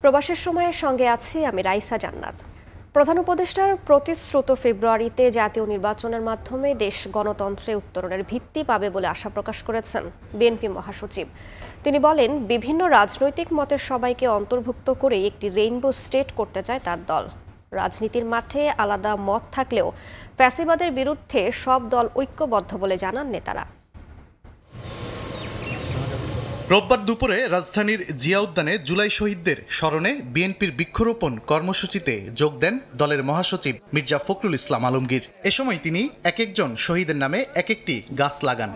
প্রবাসের সময়ের সঙ্গে আছি আমি রাইসা জান্নাত। প্রধান উপদেষ্টার প্রতিশ্রুত ফেব্রুয়ারিতে জাতীয় নির্বাচনের মাধ্যমে দেশ গণতন্ত্রে উত্তরণের ভিত্তি পাবে বলে আশা প্রকাশ করেছেন বিএনপি মহাসচিব। তিনি বলেন, বিভিন্ন রাজনৈতিক মতের সবাইকে অন্তর্ভুক্ত করে একটি রেইনবো স্টেট করতে চায় তার দল। রাজনীতির মাঠে আলাদা মত থাকলেও ফ্যাসিবাদের বিরুদ্ধে সব দল ঐক্যবদ্ধ বলে জানান নেতারা। রোববার দুপুরে রাজধানীর জিয়া উদ্যানে জুলাই শহীদদের স্মরণে বিএনপির বৃক্ষরোপণ কর্মসূচিতে যোগ দেন দলের মহাসচিব মির্জা ফখরুল ইসলাম আলমগীর। এ সময় তিনি এক একজন শহীদের নামে এক একটি গাছ লাগান।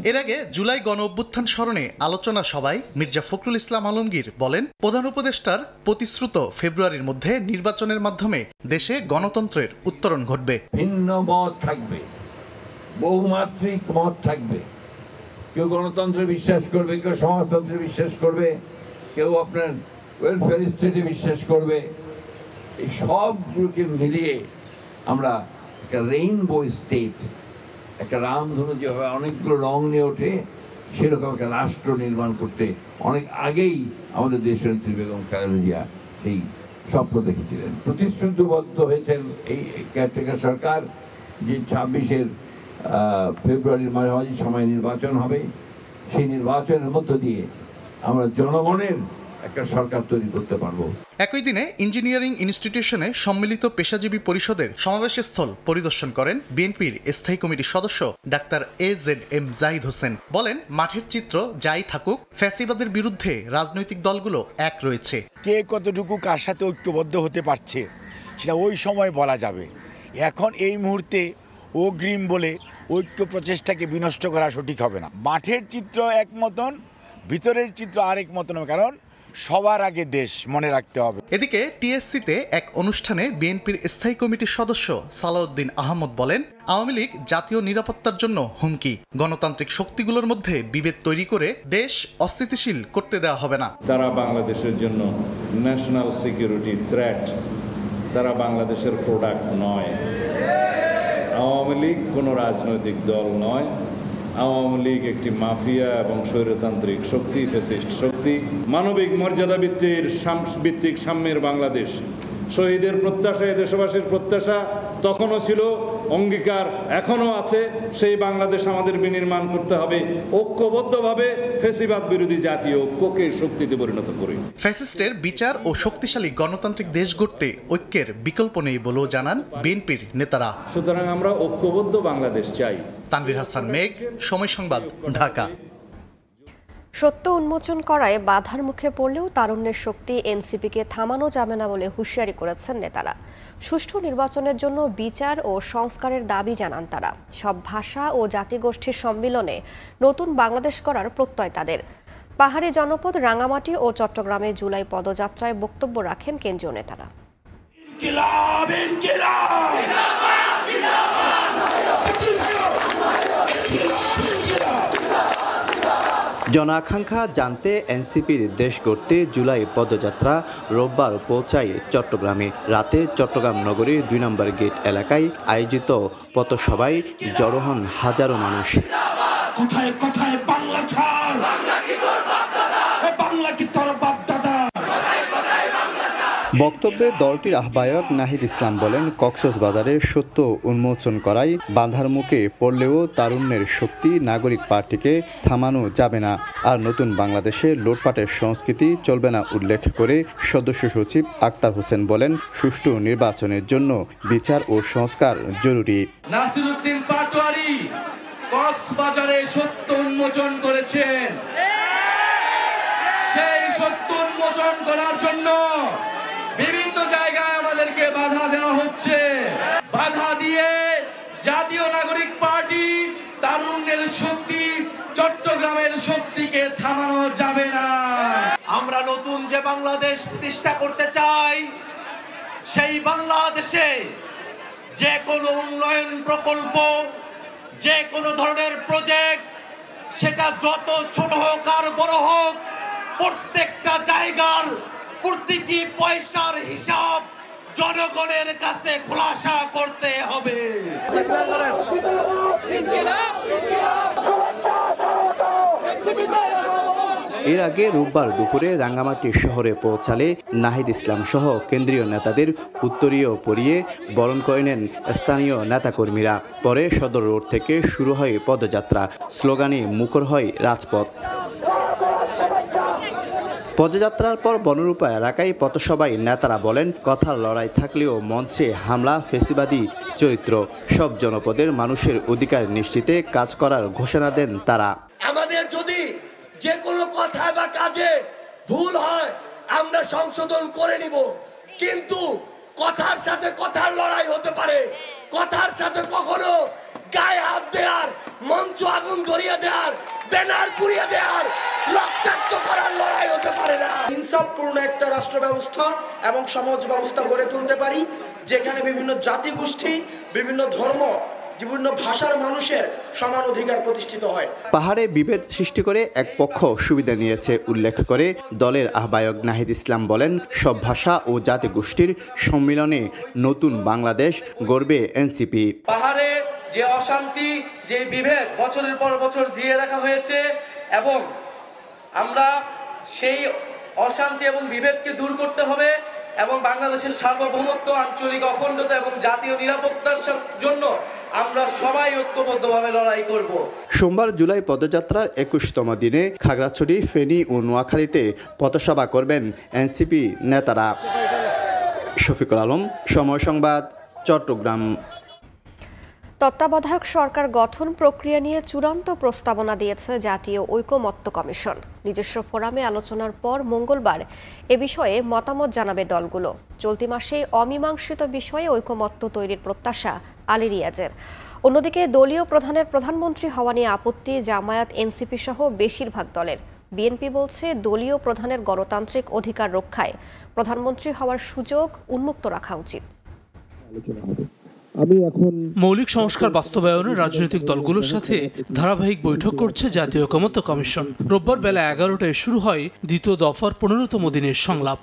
এর আগে জুলাই গণ অভ্যুত্থান স্মরণে আলোচনা সভায় মির্জা ফখরুল ইসলাম আলমগীর বলেন, প্রধান উপদেষ্টার প্রতিশ্রুত ফেব্রুয়ারির মধ্যে নির্বাচনের মাধ্যমে দেশে গণতন্ত্রের উত্তরণ ঘটবে। ভিন্ন মত থাকবে, বহুমাত্রিক মত থাকবে। কেউ গণতন্ত্রে বিশ্বাস করবে, কেউ সমাজতন্ত্রে বিশ্বাস করবে, কেউ আপনার ওয়েলফেয়ার স্টেটে বিশ্বাস করবে। এই সবগুলোকে মিলিয়ে আমরা একটা রেইনবো স্টেট, একটা রামধনু যেভাবে অনেকগুলো রং নিয়ে ওঠে, সেরকম একটা রাষ্ট্র নির্মাণ করতে অনেক আগেই আমাদের দেশের নেত্রী বেগম খালেদা জিয়া সেই স্বপ্ন দেখেছিলেন। প্রতিশ্রুতিবদ্ধ হয়েছেন এই কেয়ারটেকার সরকার যে 26 ফেব্রুয়ারির মাঝামাঝি সময় নির্বাচন হবে। সেই নির্বাচনের মধ্য দিয়ে আমরা জনগণের একটা সরকার তৈরি করতে পারবো। একই দিনে ইঞ্জিনিয়ারিং ইনস্টিটিউশনে সম্মিলিত পেশাজীবী পরিষদের সমাবেশস্থল পরিদর্শন করেন বিএনপির স্থায়ী কমিটির সদস্য ডাক্তার AZM জাহিদ হোসেন। বলেন, মাঠের চিত্র যাই থাকুক, ফ্যাসিবাদের বিরুদ্ধে রাজনৈতিক দলগুলো এক রয়েছে। কে কতটুকু কার সাথে ঐক্যবদ্ধ হতে পারছে সেটা ওই সময় বলা যাবে। এখন এই মুহূর্তে অগ্রিম বলে ঐক্য প্রচেষ্টাকে বিনষ্ট করা সঠিক হবে না। মাঠের চিত্র এক মতন, ভিতরের চিত্র আরেক মতন, কারণ সবার আগে দেশ মনে রাখতে হবে। এদিকে টিএসসিতে এক অনুষ্ঠানে বিএনপির স্থায়ী কমিটির সদস্য সালাউদ্দিন আহমদ বলেন, আওয়ামী লীগ জাতীয় নিরাপত্তার জন্য হুমকি। গণতান্ত্রিক শক্তিগুলোর মধ্যে বিভেদ তৈরি করে দেশ অস্থিতিশীল করতে দেওয়া হবে না। তারা বাংলাদেশের জন্য ন্যাশনাল সিকিউরিটি থ্রেট, তারা বাংলাদেশের প্রোডাক্ট নয়। আওয়ামী লীগ কোনো রাজনৈতিক দল নয়। আওয়ামী লীগ একটি মাফিয়া এবং স্বৈরতান্ত্রিক শক্তি, ফ্যাসিস্ট শক্তি। মানবিক মর্যাদা ভিত্তিক সাম্যের বাংলাদেশ, শহীদের প্রত্যাশা, দেশবাসীর প্রত্যাশা তখনও ছিল, অঙ্গীকার এখনও আছে। সেই বাংলাদেশ আমাদের বিনির্মাণ করতে হবে ঐক্যবদ্ধভাবে, ফ্যাসিবাদ বিরোধী জাতীয় ঐক্যকে শক্তিতে পরিণত করে। ফ্যাসিস্টের বিচার ও শক্তিশালী গণতান্ত্রিক দেশ গড়তে ঐক্যের বিকল্প নেই বলেও জানান বিএনপির নেতারা। সুতরাং আমরা ঐক্যবদ্ধ বাংলাদেশ চাই। তানভীর হাসান মেঘ, সময় সংবাদ, ঢাকা। সত্য উন্মোচন করায় বাধার মুখে পড়লেও তারুণ্যের শক্তি এনসিপিকে থামানো যাবে না বলে হুঁশিয়ারি করেছেন নেতারা। সুষ্ঠু নির্বাচনের জন্য বিচার ও সংস্কারের দাবি জানান তারা। সব ভাষা ও জাতিগোষ্ঠীর সম্মিলনে নতুন বাংলাদেশ করার প্রত্যয় তাদের। পাহাড়ি জনপদ রাঙামাটি ও চট্টগ্রামে জুলাই পদযাত্রায় বক্তব্য রাখেন কেন্দ্রীয় নেতারা। জনাকাঙ্ক্ষা জানতে এনসিপির দেশ গড়তে জুলাই পদযাত্রা রোববার পৌঁছায় চট্টগ্রামে। রাতে চট্টগ্রাম নগরীর 2 নম্বর গেট এলাকায় আয়োজিত পথসভায় জড়ো হন হাজারো মানুষ। কোথায় কোথায় বাংলা ছাড়, বাংলা কি তোর বাপ দাদা। বক্তব্যে দলটির আহ্বায়ক নাহিদ ইসলাম বলেন, কক্সবাজারে সত্য উন্মোচন করায় বাধার মুখে পড়লেও তারুণ্যের শক্তি নাগরিক পার্টিকে থামানো যাবে না। আর নতুন বাংলাদেশে লুটপাটের সংস্কৃতি চলবে না উল্লেখ করে সদস্য সচিব আক্তার হোসেন বলেন, সুষ্ঠু নির্বাচনের জন্য বিচার ও সংস্কার জরুরি। নাসিরউদ্দিন পাটোয়ারি কক্সবাজারে সত্য উন্মোচন করেছেন। সেই সত্য উন্মোচন করার জন্য বিভিন্ন জায়গায় আমাদেরকে বাধা দেওয়া হচ্ছে। বাধা দিয়ে জাতীয় নাগরিক পার্টি তারুণ্যের শক্তি, চট্টগ্রামের শক্তিকে থামানো যাবে না। আমরা নতুন যে বাংলাদেশ প্রতিষ্ঠা করতে চাই, সেই বাংলাদেশে যে কোনো উন্নয়ন প্রকল্প, যে কোনো ধরনের প্রজেক্ট, সেটা যত ছোট হোক আর বড় হোক, প্রত্যেকটা জায়গার প্রতিটি পয়সার হিসাব জনগণের কাছে খোলাসা করতে হবে। এর আগে রোববার দুপুরে রাঙ্গামাটি শহরে পৌঁছালে নাহিদ ইসলাম সহ কেন্দ্রীয় নেতাদের উত্তরীয় পরিয়ে বরণ করে নেন স্থানীয় নেতাকর্মীরা। পরে সদর রোড থেকে শুরু হয় পদযাত্রা, স্লোগানে মুখর হয় রাজপথ। পদযাত্রার পর বনরূপা এলাকায় পথসভায় নেতারা বলেন, কথার লড়াই থাকলেও মঞ্চে হামলা ফেসিবাদী চরিত্র। সব জনপদের মানুষের অধিকার নিশ্চিতে কাজ করার ঘোষণা দেন তারা। আমাদের যদি যে কোনো কথা বা কাজে ভুল হয় আমরা সংশোধন করে নিব, কিন্তু কথার সাথে কথার লড়াই হতে পারে। কথার সাথে কখনো গায়ে হাত দেওয়ার, মঞ্চ আগুন ধরিয়ে দেওয়ার, ব্যানার পুড়িয়ে দেওয়ার, রক্তাক্ত করার লড়াই হতে পারে না। ইনসাফপূর্ণ একটা রাষ্ট্র ব্যবস্থা এবং সমাজ ব্যবস্থা গড়ে তুলতে পারি, যেখানে বিভিন্ন জাতিগোষ্ঠী, বিভিন্ন ধর্ম, বিভিন্ন ভাষার মানুষের সমান অধিকার প্রতিষ্ঠিত হয়। পাহাড়ে বিভেদ সৃষ্টি করে এক পক্ষ সুবিধা নিয়েছে উল্লেখ করে দলের আহ্বায়ক নাহিদ ইসলাম বলেন, সব ভাষা ও জাতিগোষ্ঠীর সম্মিলনে নতুন বাংলাদেশ গড়বে এনসিপি। পাহাড়ে যে অশান্তি, যে বিভেদ বছরের পর বছর জিয়ে রাখা হয়েছে এবং আমরা সেই অশান্তি এবং বিভেদকে দূর করতে হবে এবং বাংলাদেশের সার্বভৌমত্ব, আঞ্চলিক অখণ্ডতা এবং জাতীয় নিরাপত্তার জন্য আমরা সবাই ঐক্যবদ্ধভাবে লড়াই করব। সোমবার জুলাই পদযাত্রার 21তম দিনে খাগড়াছড়ি, ফেনী ও নোয়াখালীতে পথসভা করবেন এনসিপি নেতারা। শফিকুল আলম, সময় সংবাদ, চট্টগ্রাম। তত্ত্বাবধায়ক সরকার গঠন প্রক্রিয়া নিয়ে চূড়ান্ত প্রস্তাবনা দিয়েছে জাতীয় ঐকমত্য কমিশন। নিজস্ব ফোরামে আলোচনার পর মঙ্গলবার এ বিষয়ে মতামত জানাবে দলগুলো। চলতি মাসে অমীমাংসিত বিষয়ে ঐকমত্য তৈরির প্রত্যাশা আলী রিয়াজের। অন্যদিকে দলীয় প্রধানের প্রধানমন্ত্রী হওয়া নিয়ে আপত্তি জামায়াত, এনসিপি সহ বেশিরভাগ দলের। বিএনপি বলছে, দলীয় প্রধানের গণতান্ত্রিক অধিকার রক্ষায় প্রধানমন্ত্রী হওয়ার সুযোগ উন্মুক্ত রাখা উচিত। মৌলিক সংস্কার বাস্তবায়নে রাজনৈতিক দলগুলোর সাথে ধারাবাহিক বৈঠক করছে জাতীয় ঐকমত্য কমিশন। রোববার বেলা 11টায় শুরু হয় দ্বিতীয় দফার 15তম দিনের সংলাপ।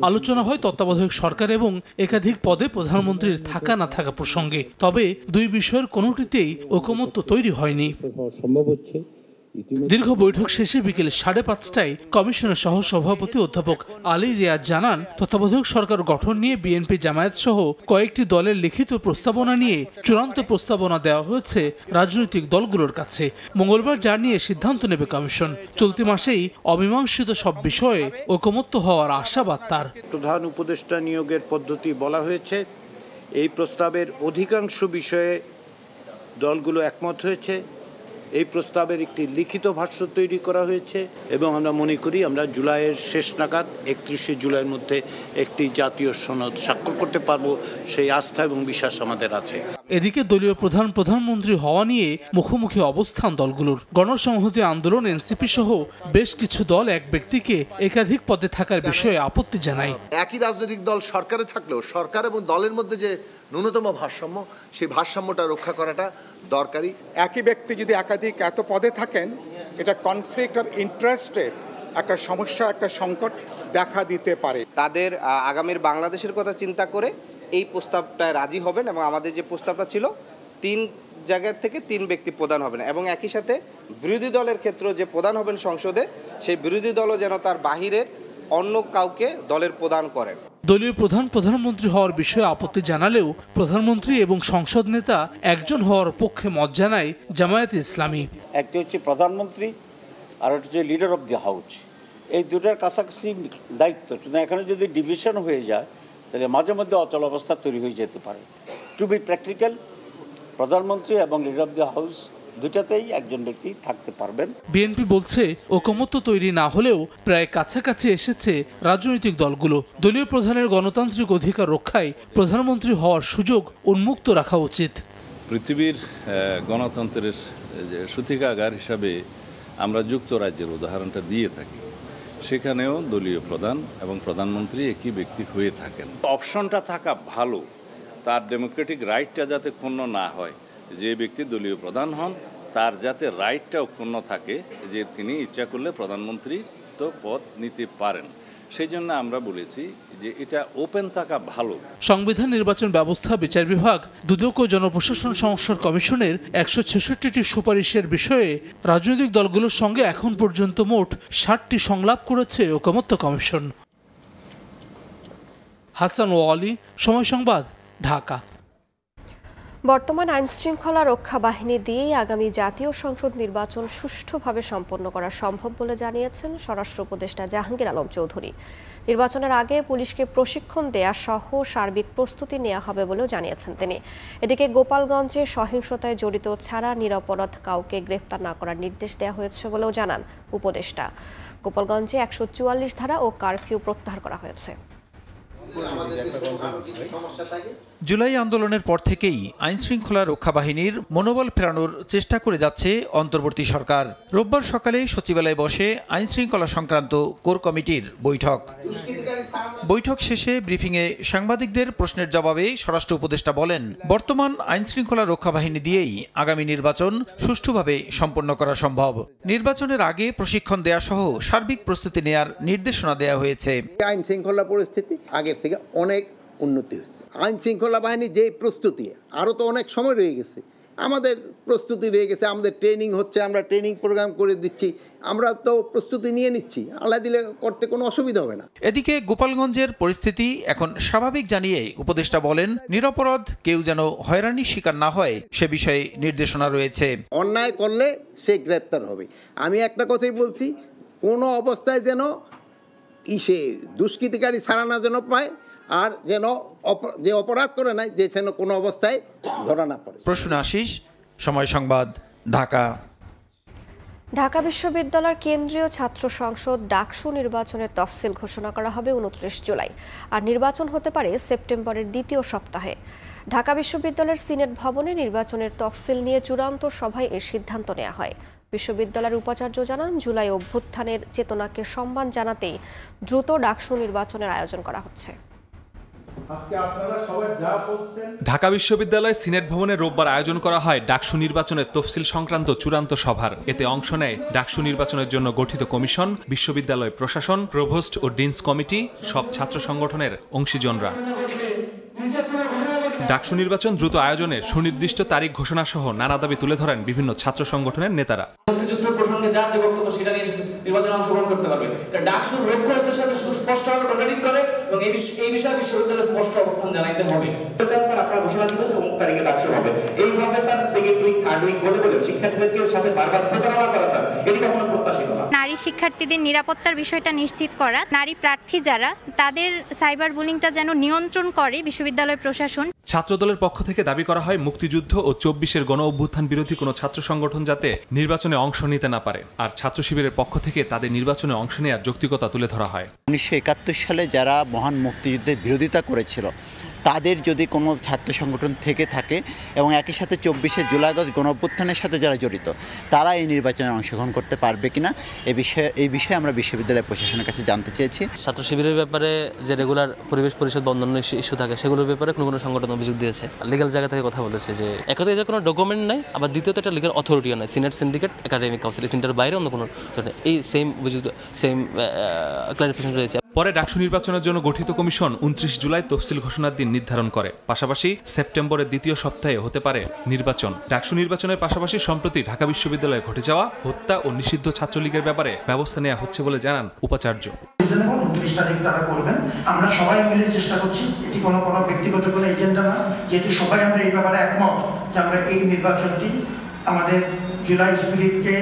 আলোচনা হয় তত্ত্বাবধায়ক সরকার এবং একাধিক পদে প্রধানমন্ত্রীর থাকা না থাকা প্রসঙ্গে। তবে দুই বিষয়ের কোনোটিতেই ঐকমত্য তৈরি হয়নি। দীর্ঘ বৈঠক শেষে বিকেল 5:30টায় কমিশনের সহ সভাপতি অধ্যাপক আলী রিয়াজ জানান, তত্ত্বাবধায়ক সরকার গঠন নিয়ে বিএনপি, জামায়াত সহ কয়েকটি দলের লিখিত প্রস্তাবনা নিয়ে চূড়ান্ত প্রস্তাবনা দেওয়া হয়েছে রাজনৈতিক দলগুলোর কাছে। মঙ্গলবার যা নিয়ে সিদ্ধান্ত নেবে কমিশন। চলতি মাসেই অমীমাংসিত সব বিষয়ে ঐকমত্য হওয়ার আশাবাদ তার। প্রধান উপদেষ্টা নিয়োগের পদ্ধতি বলা হয়েছে। এই প্রস্তাবের অধিকাংশ বিষয়ে দলগুলো একমত হয়েছে। এই প্রস্তাবের একটি লিখিত ভাষ্য তৈরি করা হয়েছে এবং আমরা মনে করি আমরা জুলাইয়ের শেষ নাগাদ 31শে জুলাইয়ের মধ্যে একটি জাতীয় সনদ স্বাক্ষর করতে পারবো, সেই আস্থা এবং বিশ্বাস আমাদের আছে। এদিকে দলীয় প্রধানমন্ত্রী হওয়া নিয়ে মুখোমুখি অবস্থান দলগুলোর। গণসংহতি আন্দোলন, এনসিপি সহ বেশ কিছু দল এক ব্যক্তিকে একাধিক পদে থাকার বিষয়ে আপত্তি জানায়। একই রাজনৈতিক দল সরকারে থাকলেও সরকার এবং দলের মধ্যে যে ন্যূনতম ভারসাম্য, সেই ভারসাম্যটা রক্ষা করাটা দরকারি। একই ব্যক্তি যদি এত পদে থাকেন, এটা কনফ্লিক্ট অফ ইন্টারেস্টের একটা সমস্যা, একটা সংকট দেখা দিতে পারে। তাদের আগামীর বাংলাদেশের কথা চিন্তা করে এই প্রস্তাবটায় রাজি হবেন এবং আমাদের যে প্রস্তাবটা ছিল 3 জায়গার থেকে 3 ব্যক্তি প্রধান হবেন এবং একই সাথে বিরোধী দলের ক্ষেত্রে যে প্রধান হবেন সংসদে, সেই বিরোধী দলও যেন তার বাহিরের অন্য কাউকে দলের প্রদান করেন। দলীয় প্রধানমন্ত্রী হওয়ার বিষয়ে আপত্তি জানালেও প্রধানমন্ত্রী এবং সংসদ নেতা একজন হওয়ার পক্ষে মত জানায় জামায়াত ইসলামী। একটি হচ্ছে প্রধানমন্ত্রী আর একটা হচ্ছে লিডার অফ দি হাউস। এই দুটার কাছাকাছি দায়িত্ব। এখানে যদি ডিভিশন হয়ে যায় তাহলে মাঝে মধ্যে অচল অবস্থা তৈরি হয়ে যেতে পারে। টু বি প্র্যাকটিক্যাল, প্রধানমন্ত্রী এবং লিডার অফ দি হাউস দুটাতেই একজন ব্যক্তি থাকতে পারবেন। বিএনপি বলছে, ঐকমত্য তৈরি না হলেও প্রায় কাছাকাছি এসেছে রাজনৈতিক দলগুলো। দলীয় প্রধানের গণতান্ত্রিক অধিকার রক্ষায় প্রধানমন্ত্রী হওয়ার সুযোগ উন্মুক্ত রাখা উচিত। পৃথিবীর গণতন্ত্রের সূতিকাগার হিসাবে আমরা যুক্তরাজ্যের উদাহরণটা দিয়ে থাকি। সেখানেও দলীয় প্রধান এবং প্রধানমন্ত্রী একই ব্যক্তি হয়ে থাকেন। অপশনটা থাকা ভালো, তার ডেমোক্রেটিক রাইটটা যাতে ক্ষুণ্ণ না হয়। যে ব্যক্তি দলীয় প্রধান হন তার যাতে রাইটটাও ক্ষুণ্ণ থাকে যে তিনি ইচ্ছা করলে প্রধানমন্ত্রী তো পদ নিতে পারেন, সেই জন্য আমরা বলেছি যে এটা ওপেন থাকা ভালো। সংবিধান, নির্বাচন ব্যবস্থা, বিচার বিভাগ, দুদক ও জনপ্রশাসন সংস্কার কমিশনের 166টি সুপারিশের বিষয়ে রাজনৈতিক দলগুলোর সঙ্গে এখন পর্যন্ত মোট 60টি সংলাপ করেছে ঐকমত্য কমিশন। হাসান ওয়ালি, সময় সংবাদ, ঢাকা। বর্তমান আইনশৃঙ্খলা রক্ষা বাহিনী দিয়েই আগামী জাতীয় সংসদ নির্বাচন সুষ্ঠুভাবে সম্পন্ন করা সম্ভব বলে জানিয়েছেন স্বরাষ্ট্র উপদেষ্টা জাহাঙ্গীর আলম চৌধুরী। নির্বাচনের আগে পুলিশকে প্রশিক্ষণ দেয়া সহ সার্বিক প্রস্তুতি নেওয়া হবে বলেও জানিয়েছেন তিনি। এদিকে গোপালগঞ্জে সহিংসতায় জড়িত ছাড়া নিরপরাধ কাউকে গ্রেফতার না করার নির্দেশ দেওয়া হয়েছে বলেও জানান উপদেষ্টা। গোপালগঞ্জে 144 ধারা ও কারফিউ প্রত্যাহার করা হয়েছে। জুলাই আন্দোলনের পর থেকেই আইনশৃঙ্খলা রক্ষা বাহিনীর মনোবল ফেরানোর চেষ্টা করে যাচ্ছে অন্তর্বর্তী সরকার। রোববার সকালে সচিবালয়ে বসে আইনশৃঙ্খলা সংক্রান্ত কোর কমিটির বৈঠক শেষে ব্রিফিংয়ে সাংবাদিকদের প্রশ্নের জবাবে স্বরাষ্ট্র উপদেষ্টা বলেন, বর্তমান আইনশৃঙ্খলা রক্ষা বাহিনী দিয়েই আগামী নির্বাচন সুষ্ঠুভাবে সম্পন্ন করা সম্ভব। নির্বাচনের আগে প্রশিক্ষণ দেয়া সহ সার্বিক প্রস্তুতি নেয়ার নির্দেশনা দেওয়া হয়েছে। আইন শৃঙ্খলা পরিস্থিতি আগের থেকে অনেক উন্নতি হয়েছে। আইন শৃঙ্খলা বাহিনী যে প্রস্তুতি, আরও তো অনেক সময় রয়ে গেছে, আমাদের প্রস্তুতি রয়ে গেছে, আমাদের ট্রেনিং হচ্ছে, আমরা ট্রেনিং প্রোগ্রাম করে দিচ্ছি, আমরা তো প্রস্তুতি নিয়ে নিচ্ছি, আল্লাহ দিলে করতে কোনো অসুবিধা হবে না। এদিকে গোপালগঞ্জের পরিস্থিতি এখন স্বাভাবিক জানিয়ে উপদেষ্টা বলেন, নিরপরাধ কেউ যেন হয়রানির শিকার না হয় সে বিষয়ে নির্দেশনা রয়েছে। অন্যায় করলে সে গ্রেপ্তার হবে। আমি একটা কথাই বলছি, কোনো অবস্থায় যেন দুষ্কৃতিকারী ছাড়া না যেন পায়, আর যেন যে অপরাধ করে নাই যে যেন কোনো অবস্থায় ধরা না পড়ে। প্রশ্ন আশিস, সময় সংবাদ, ঢাকা। ঢাকা বিশ্ববিদ্যালয়ের কেন্দ্রীয় ছাত্র সংসদ ডাকসু নির্বাচনের তফসিল ঘোষণা করা হবে 29 জুলাই, আর নির্বাচন হতে পারে সেপ্টেম্বরের দ্বিতীয় সপ্তাহে। ঢাকা বিশ্ববিদ্যালয়ের সিনেট ভবনে নির্বাচনের তফসিল নিয়ে চূড়ান্ত সভায় এর সিদ্ধান্ত নেওয়া হয়। বিশ্ববিদ্যালয়ের উপাচার্য জানান, জুলাই অভ্যুত্থানের চেতনাকে সম্মান জানাতেই দ্রুত ডাকসু নির্বাচনের আয়োজন করা হচ্ছে। ঢাকা বিশ্ববিদ্যালয় সিনেট ভবনে রোববার আয়োজন করা হয় ডাকসু নির্বাচনের তফসিল সংক্রান্ত চূড়ান্ত সভার। এতে অংশ নেয় ডাকসু নির্বাচনের জন্য গঠিত কমিশন, বিশ্ববিদ্যালয় প্রশাসন, প্রভোস্ট ও ডিনস কমিটি, সব ছাত্র সংগঠনের অংশীজনরা। ডাকসু নির্বাচন দ্রুত আয়োজনের সুনির্দিষ্ট তারিখ ঘোষণা সহ নানা দাবি তুলে ধরেন বিভিন্ন ছাত্র সংগঠনের নেতারা। মুক্তিযুদ্ধ প্রসঙ্গে যার যে বক্তব্য সেটা নিয়ে নির্বাচনে অংশগ্রহণ করতে পারবে। ডাকসুর লক্ষ্য উদ্দেশ্যের সাথে সুস্পষ্টভাবে কন্ট্রাডিক্ট করে এবং এই বিষয়ে বিশ্ববিদ্যালয়ের স্পষ্ট অবস্থান জানাইতে হবে। স্যার আপনারা ঘোষণা দিবেন যে অমুক তারিখে ডাকসু হবে, এইভাবে sir second week third week বলে শিক্ষার্থীদেরকে সাথে বারবার প্রতারণা করা, স্যার এটি কখনো প্রত্যাশিত না। নারী শিক্ষার্থীদের নিরাপত্তার বিষয়টা নিশ্চিত করা, নারী প্রার্থী যারা তাদের সাইবার বুলিংটা যেন নিয়ন্ত্রণ করে বিশ্ববিদ্যালয় প্রশাসন। ছাত্রদলের পক্ষ থেকে দাবি করা হয়, মুক্তিযুদ্ধ ও 24-এর গণ অভ্যুত্থান বিরোধী কোনো ছাত্র সংগঠন যাতে নির্বাচনে অংশ নিতে না পারে, আর ছাত্র শিবিরের পক্ষ থেকে তাদের নির্বাচনে অংশ নেওয়ার যৌক্তিকতা তুলে ধরা হয়। 1971 সালে যারা মহান মুক্তিযুদ্ধের বিরোধিতা করেছিল তাদের যদি কোনো ছাত্র সংগঠন থেকে থাকে এবং একই সাথে 24শে জুলাই আগস্ট গণ অভ্যুত্থানের সাথে যারা জড়িত তারা এই নির্বাচনে অংশগ্রহণ করতে পারবে কিনা এই বিষয়ে আমরা বিশ্ববিদ্যালয় প্রশাসনের কাছে জানতে চেয়েছি। ছাত্র শিবিরের ব্যাপারে যে রেগুলার পরিবেশ পরিষদ বা অন্যান্য ইস্যু থাকে সেগুলোর ব্যাপারে কোনো সংগঠন অভিযোগ দিয়েছে, লিগ্যাল জায়গা থেকে কথা বলেছে যে একতে এদের কোনো ডকুমেন্ট নাই, আবার দ্বিতীয়ত একটা লিগ্যাল অথরিটিও নাই, সিনেট, সিন্ডিকেট, একাডেমিক কাউন্সিল, এই তিনটার বাইরে অন্য কোনো এই সেম ক্লারিফিকেশন রয়েছে। পরে ডাকসু নির্বাচনের জন্য গঠিত কমিশন 29 জুলাই তফসিল ঘোষণার দিন নির্ধারণ করে। পাশাপাশি সেপ্টেম্বরের দ্বিতীয় সপ্তাহে হতে পারে নির্বাচন। ডাকসু নির্বাচনের পাশাপাশি সম্প্রতি ঢাকা বিশ্ববিদ্যালয়ে ঘটে যাওয়া হত্যা ও নিষিদ্ধ ছাত্রলীগের ব্যাপারে ব্যবস্থা নেওয়া হচ্ছে বলে জানান উপাচার্য। 29 তারিখ তারা করবেন, আমরা সবাই মিলে চেষ্টা করছি, এটি কোনো ব্যক্তিগত কোনো এজেন্ডা না, যেহেতু সবাই আমরা এই ব্যাপারে একমত যে আমরা এই নির্বাচনটি আমাদের জুলাই স্পিরিটকে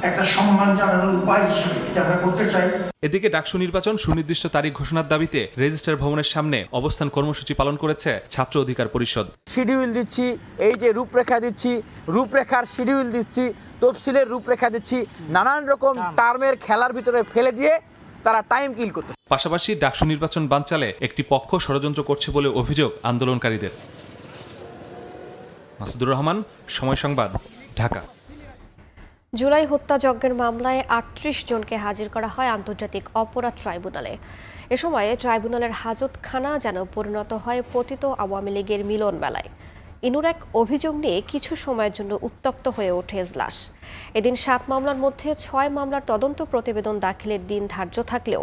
একটা সম্মান জানানোর উপায় হিসেবে এটা আমরা করতে চাই। এদিকে ডাকসু নির্বাচন সুনির্দিষ্ট তারিখ ঘোষণার দাবিতে রেজিস্ট্রার ভবনের সামনে অবস্থান কর্মসূচি পালন করেছে ছাত্র অধিকার পরিষদ। শিডিউল দিচ্ছি, এই যে রূপরেখা দিচ্ছি, রূপরেখার শিডিউল দিচ্ছি, তফসিলের রূপরেখা দিচ্ছি, নানান রকম টার্মের খেলার ভিতরে ফেলে দিয়ে তারা টাইম কিল করতে। পাশাপাশি ডাকসু নির্বাচন বানচালে একটি পক্ষ ষড়যন্ত্র করছে বলে অভিযোগ আন্দোলনকারীদের। মাসুদুর রহমান, সময় সংবাদ, ঢাকা। জুলাই হত্যাযজ্ঞের মামলায় 38 জনকে হাজির করা হয় আন্তর্জাতিক অপরাধ ট্রাইব্যুনালে। এ সময় ট্রাইব্যুনালের হাজতখানা যেন পরিণত হয় পতিত আওয়ামী লীগের মিলন মেলায়। ইনুর এক অভিযোগ নিয়ে কিছু সময়ের জন্য উত্তপ্ত হয়ে ওঠে এজলাস। এদিন 7 মামলার মধ্যে 6 মামলার তদন্ত প্রতিবেদন দাখিলের দিন ধার্য থাকলেও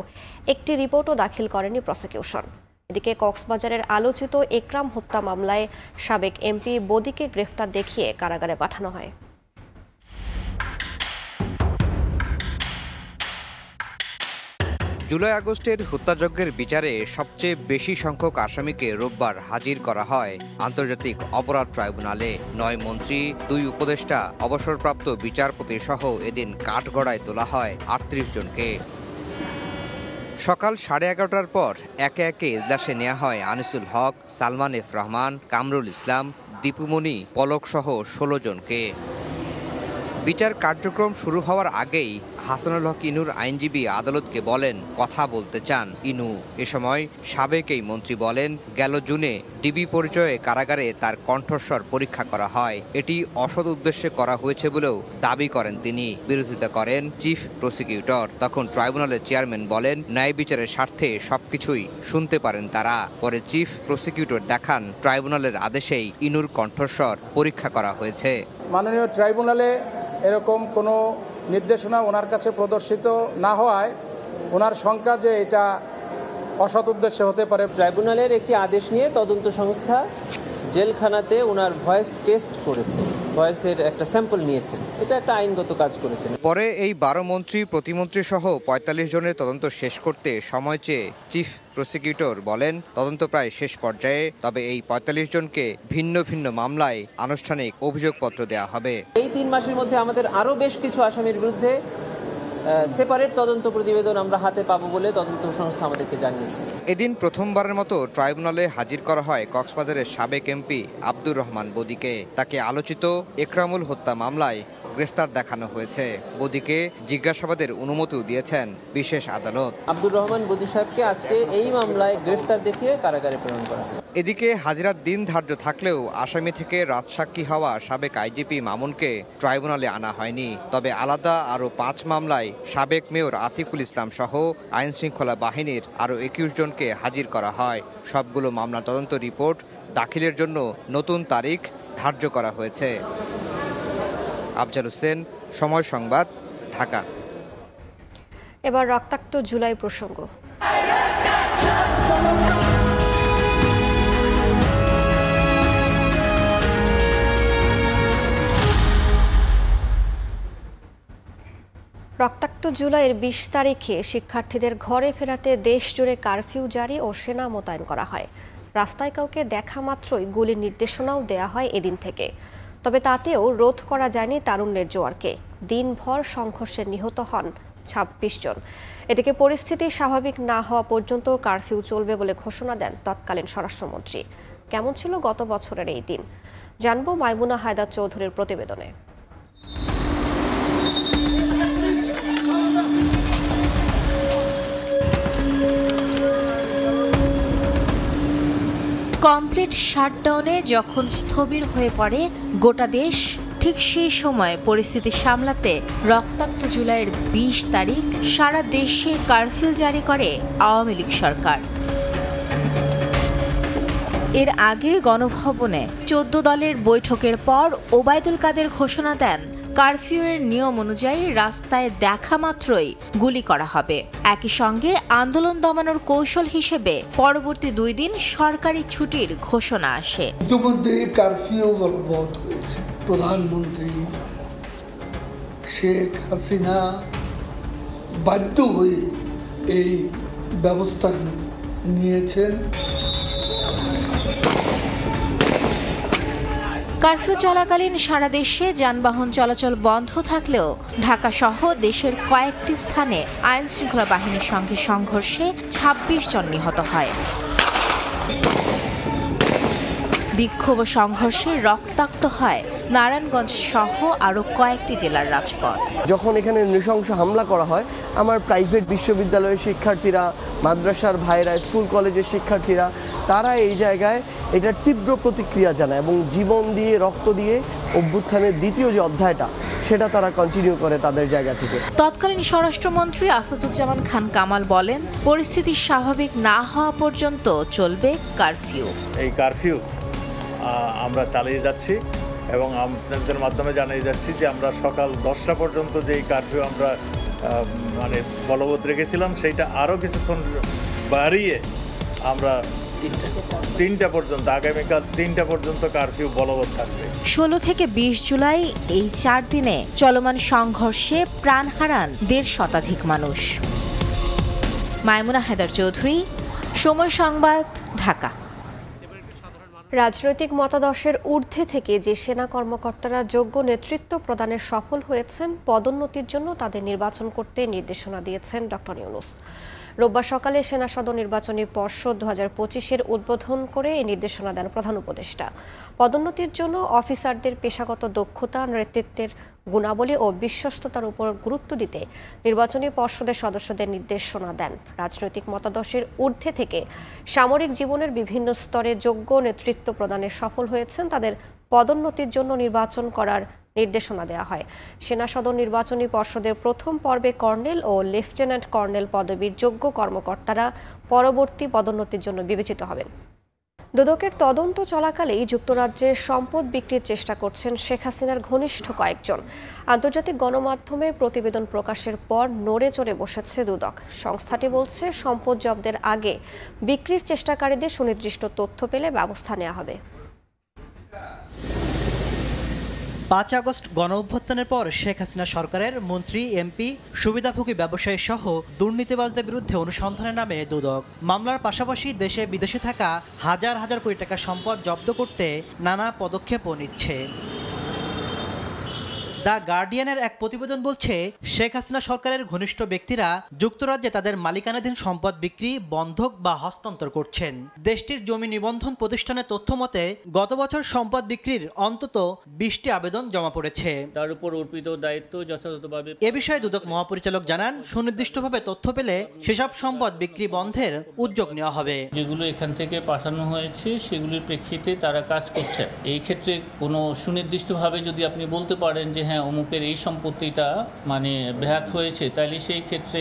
একটি রিপোর্টও দাখিল করেনি প্রসিকিউশন। এদিকে কক্সবাজারের আলোচিত একরাম হত্যা মামলায় সাবেক এমপি বদিকে গ্রেফতার দেখিয়ে কারাগারে পাঠানো হয়। জুলাই আগস্টের হত্যাযজ্ঞের বিচারে সবচেয়ে বেশি সংখ্যক আসামিকে রোববার হাজির করা হয় আন্তর্জাতিক অপরাধ ট্রাইব্যুনালে। 9 মন্ত্রী, 2 উপদেষ্টা, অবসরপ্রাপ্ত বিচারপতি সহ এদিন কাঠগড়ায় তোলা হয় 38 জনকে। সকাল 11:30টার পর একে একে এজলাসে নেওয়া হয় আনিসুল হক, সালমান এফ রহমান, কামরুল ইসলাম, দীপুমণি, পলক সহ 16 জনকে। বিচার কার্যক্রম শুরু হওয়ার আগেই হাসানুল হক ইনুর আইনজীবী আদালতকে বলেন কথা বলতে চান ইনু। এ সময় সাবেক এই মন্ত্রী বলেন, গেল জুনে ডিবি পরিচয়ে কারাগারে তার কণ্ঠস্বর পরীক্ষা করা হয়। এটি অসৎ উদ্দেশ্যে করা হয়েছে বলেও দাবি করেন তিনি। বিরোধিতা করেন চিফ প্রসিকিউটর। তখন ট্রাইব্যুনালের চেয়ারম্যান বলেন, ন্যায় বিচারের স্বার্থে সবকিছুই শুনতে পারেন তারা। পরে চিফ প্রসিকিউটর দেখান ট্রাইব্যুনালের আদেশেই ইনুর কণ্ঠস্বর পরীক্ষা করা হয়েছে। মাননীয় ট্রাইব্যুনালে এরকম কোনো নির্দেশনা ওনার কাছে প্রদর্শিত না হওয়ায় ওনার শঙ্কা যে এটা অসৎ উদ্দেশ্যে হতে পারে। ট্রাইব্যুনালের একটি আদেশ নিয়ে তদন্ত সংস্থা জেলখানাতে ওনার ভয়েস টেস্ট করেছে, ভয়েসের একটা স্যাম্পল নিয়েছেন। এটা একটা আইনগত কাজ করেছেন। পরে এই 12 মন্ত্রী, প্রতিমন্ত্রী সহ 45 জনের তদন্ত শেষ করতে সময় চেয়ে চিফ প্রসিকিউটর বলেন, তদন্ত প্রায় শেষ পর্যায়ে। তবে এই 45 জনকে ভিন্ন ভিন্ন মামলায় আনুষ্ঠানিক অভিযোগপত্র দেওয়া হবে। এই 3 মাসের মধ্যে আমাদের আরও বেশ কিছু আসামির বিরুদ্ধে সেপারেট তদন্ত প্রতিবেদন আমরা হাতে পাবো বলে তদন্ত সংস্থা আমাদেরকে জানিয়েছে। এদিন প্রথমবারের মতো ট্রাইব্যুনালে হাজির করা হয় কক্সবাজারের সাবেক এমপি আব্দুর রহমান বদিকে। তাকে আলোচিত একরামুল হত্যা মামলায় গ্রেফতার দেখানো হয়েছে। বদিকে জিজ্ঞাসাবাদের অনুমতিও দিয়েছেন বিশেষ আদালত। আব্দুর রহমান বদি সাহেবকে আজকে এই মামলায় গ্রেফতার দেখিয়ে কারাগারে প্রেরণ করা। এদিকে হাজিরার দিন ধার্য থাকলেও আসামি থেকে রাজসাক্ষী হওয়া সাবেক আইজিপি মামুনকে ট্রাইব্যুনালে আনা হয়নি। তবে আলাদা আরও 5 মামলায় সাবেক মেয়র আতিকুল ইসলাম সহ আইন শৃঙ্খলা বাহিনীর আরও 21 জনকে হাজির করা হয়। সবগুলো মামলার তদন্ত রিপোর্ট দাখিলের জন্য নতুন তারিখ ধার্য করা হয়েছে। আফজাল হোসেন, সময় সংবাদ, ঢাকা। এবার রক্তাক্ত জুলাই প্রসঙ্গ। রক্তাক্ত জুলাইয়ের 20 তারিখে শিক্ষার্থীদের ঘরে ফেরাতে দেশ জুড়ে কারফিউ জারি ও সেনা মোতায়েন করা হয়। রাস্তায় কাউকে দেখা মাত্রই গুলির নির্দেশনাও দেয়া হয় এদিন থেকে। তবে তাতেও রোধ করা যায়নি তারুণ্যের জোয়ারকে। দিনভর সংঘর্ষে নিহত হন 26 জন। এদিকে পরিস্থিতি স্বাভাবিক না হওয়া পর্যন্ত কারফিউ চলবে বলে ঘোষণা দেন তৎকালীন স্বরাষ্ট্রমন্ত্রী। কেমন ছিল গত বছরের এই দিন, জানবো মাইমুনা হায়দার চৌধুরীর প্রতিবেদনে। কমপ্লিট শাটডাউনে যখন স্থবির হয়ে পড়ে গোটা দেশ, ঠিক সেই সময় পরিস্থিতি সামলাতে রক্তাক্ত জুলাইয়ের 20 তারিখ সারা দেশে কারফিউ জারি করে আওয়ামী লীগ সরকার। এর আগে গণভবনে 14 দলের বৈঠকের পর ওবায়দুল কাদের ঘোষণা দেন, কারফিউয়ের নিয়ম অনুযায়ী রাস্তায় দেখা মাত্রই গুলি করা হবে। একই সঙ্গে আন্দোলন দমানোর কৌশল হিসেবে পরবর্তী 2 দিন সরকারি ছুটির ঘোষণা আসে। ইতিমধ্যে কারফিউ বলবৎ হয়েছে। প্রধানমন্ত্রী শেখ হাসিনা বাধ্য হয়ে এই ব্যবস্থা নিয়েছেন। কারফিউ চলাকালীন সারা দেশে যানবাহন চলাচল বন্ধ থাকলেও ঢাকা সহ দেশের কয়েকটি স্থানে আইন শৃঙ্খলা বাহিনীর সঙ্গে সংঘর্ষে 26 জন নিহত হয়। বিক্ষোভ ও সংঘর্ষে রক্তাক্ত হয় নারায়ণগঞ্জ সহ আরও কয়েকটি জেলার রাজপথ। যখন এখানে নৃশংস হামলা করা হয়, আমার প্রাইভেট বিশ্ববিদ্যালয়ের শিক্ষার্থীরা, মাদ্রাসার ভাইরা, স্কুল কলেজের শিক্ষার্থীরা, তারা এই জায়গায় এটার তীব্র প্রতিক্রিয়া জানায় এবং জীবন দিয়ে, রক্ত দিয়ে অভ্যুত্থানের দ্বিতীয় যে অধ্যায়টা, সেটা তারা কন্টিনিউ করে তাদের জায়গা থেকে। তৎকালীন স্বরাষ্ট্রমন্ত্রী আসাদুজ্জামান খান কামাল বলেন, পরিস্থিতি স্বাভাবিক না হওয়া পর্যন্ত চলবে কারফিউ। এই কারফিউ আমরা চালিয়ে যাচ্ছি এবং আপনাদের মাধ্যমে জানিয়ে যাচ্ছি যে আমরা সকাল 10টা পর্যন্ত যেই কারফিউ আমরা মানে বলবৎ রেখেছিলাম সেইটা আরও কিছুক্ষণ বাড়িয়ে আমরা 3টা পর্যন্ত, আগামীকাল 3টা পর্যন্ত কারফিউ বলবৎ থাকবে। 16 থেকে 20 জুলাই এই 4 দিনে চলমান সংঘর্ষে প্রাণ হারান 1.5 শতাধিক মানুষ। মাইমুনা হায়দার চৌধুরী, সময় সংবাদ, ঢাকা। রাজনৈতিক মতাদর্শের ঊর্ধ্বে থেকে যে সেনা কর্মকর্তারা যোগ্য নেতৃত্ব প্রদানের সফল হয়েছেন, পদোন্নতির জন্য তাদের নির্বাচন করতে নির্দেশনা দিয়েছেন ডক্টর ইউনূস। রোববার সকালে সেনা সদর নির্বাচনী পর্ষদ 2025-এর উদ্বোধন করে এই নির্দেশনা দেন প্রধান উপদেষ্টা। পদোন্নতির জন্য অফিসারদের পেশাগত দক্ষতা, নেতৃত্বের গুণাবলী ও বিশ্বস্ততার উপর গুরুত্ব দিতে নির্বাচনী পর্ষদের সদস্যদের নির্দেশনা দেন। রাজনৈতিক মতাদর্শের ঊর্ধ্বে থেকে সামরিক জীবনের বিভিন্ন স্তরে যোগ্য নেতৃত্ব প্রদানে সফল হয়েছেন তাদের পদোন্নতির জন্য নির্বাচন করার নির্দেশনা দেওয়া হয়। সেনা সদর নির্বাচনী পর্ষদের প্রথম পর্বে কর্নেল ও লেফটেন্যান্ট কর্নেল পদবীর যোগ্য কর্মকর্তারা পরবর্তী পদোন্নতির জন্য বিবেচিত হবেন। দুদকের তদন্ত চলাকালেই যুক্তরাজ্যে সম্পদ বিক্রির চেষ্টা করছেন শেখ হাসিনার ঘনিষ্ঠ কয়েকজন। আন্তর্জাতিক গণমাধ্যমে প্রতিবেদন প্রকাশের পর নড়ে চড়ে বসেছে দুদক। সংস্থাটি বলছে, সম্পদ জব্দের আগে বিক্রির চেষ্টাকারীদের সুনির্দিষ্ট তথ্য পেলে ব্যবস্থা নেওয়া হবে। 5 আগস্ট গণঅভ্যুত্থানের পর শেখ হাসিনা সরকারের মন্ত্রী, এমপি, সুবিধাভোগী ব্যবসায়ী সহ দুর্নীতিবাজদের বিরুদ্ধে অনুসন্ধানের নামে দুদক মামলার পাশাপাশি দেশে বিদেশে থাকা হাজার হাজার কোটি টাকা সম্পদ জব্দ করতে নানা পদক্ষেপও নিচ্ছে। দ্য গার্ডিয়ানের এক প্রতিবেদন বলছে, শেখ হাসিনা সরকারের ঘনিষ্ঠ ব্যক্তিরা যুক্তরাজ্যে তাদের মালিকানাধীন সম্পদ বিক্রি, বন্ধক বা হস্তান্তর করছেন। দেশটির জমি নিবন্ধন প্রতিষ্ঠানের তথ্য মতে গত বছর সম্পদ বিক্রির অন্তত 20টি আবেদন জমা পড়েছে। তার উপর অর্পিত দায়িত্ব যথাযথভাবে এ বিষয়ে দুদক মহাপরিচালক জানান, সুনির্দিষ্টভাবে তথ্য পেলে সেসব সম্পদ বিক্রি বন্ধের উদ্যোগ নেওয়া হবে। যেগুলো এখান থেকে পাঠানো হয়েছে সেগুলির প্রেক্ষিতে তারা কাজ করছে। এই ক্ষেত্রে কোনো সুনির্দিষ্টভাবে যদি আপনি বলতে পারেন যে অমুকের এই সম্পত্তিটা মানে ব্যাহত হয়েছে, তাহলে সেই ক্ষেত্রে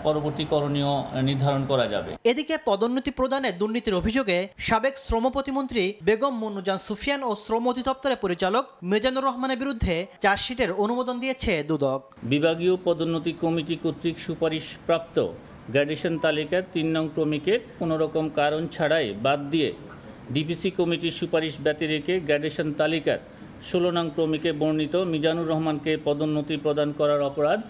পরবর্তী করণীয় নির্ধারণ করা যাবে। এদিকে পদোন্নতি প্রদানে দুর্নীতির অভিযোগে সাবেক শ্রম প্রতিমন্ত্রী বেগম মুন্নুজান সুফিয়ান ও শ্রম অধিদপ্তরের পরিচালক মিজানুর রহমানের বিরুদ্ধে চার্জশিটের অনুমোদন দিয়েছে দুদক। বিভাগীয় পদোন্নতি কমিটি কর্তৃক সুপারিশ প্রাপ্ত গ্র্যাডুয়েশন তালিকার 3 নং ক্রমিকের কোনো রকম কারণ ছাড়াই বাদ দিয়ে ডিপিসি কমিটির সুপারিশ ব্যতি রেখে গ্র্যাডুয়েশন তালিকার 16 নং ক্রমিকে বর্ণিত মিজানুর রহমানকে পদোন্নতি প্রদান করার অপরাধ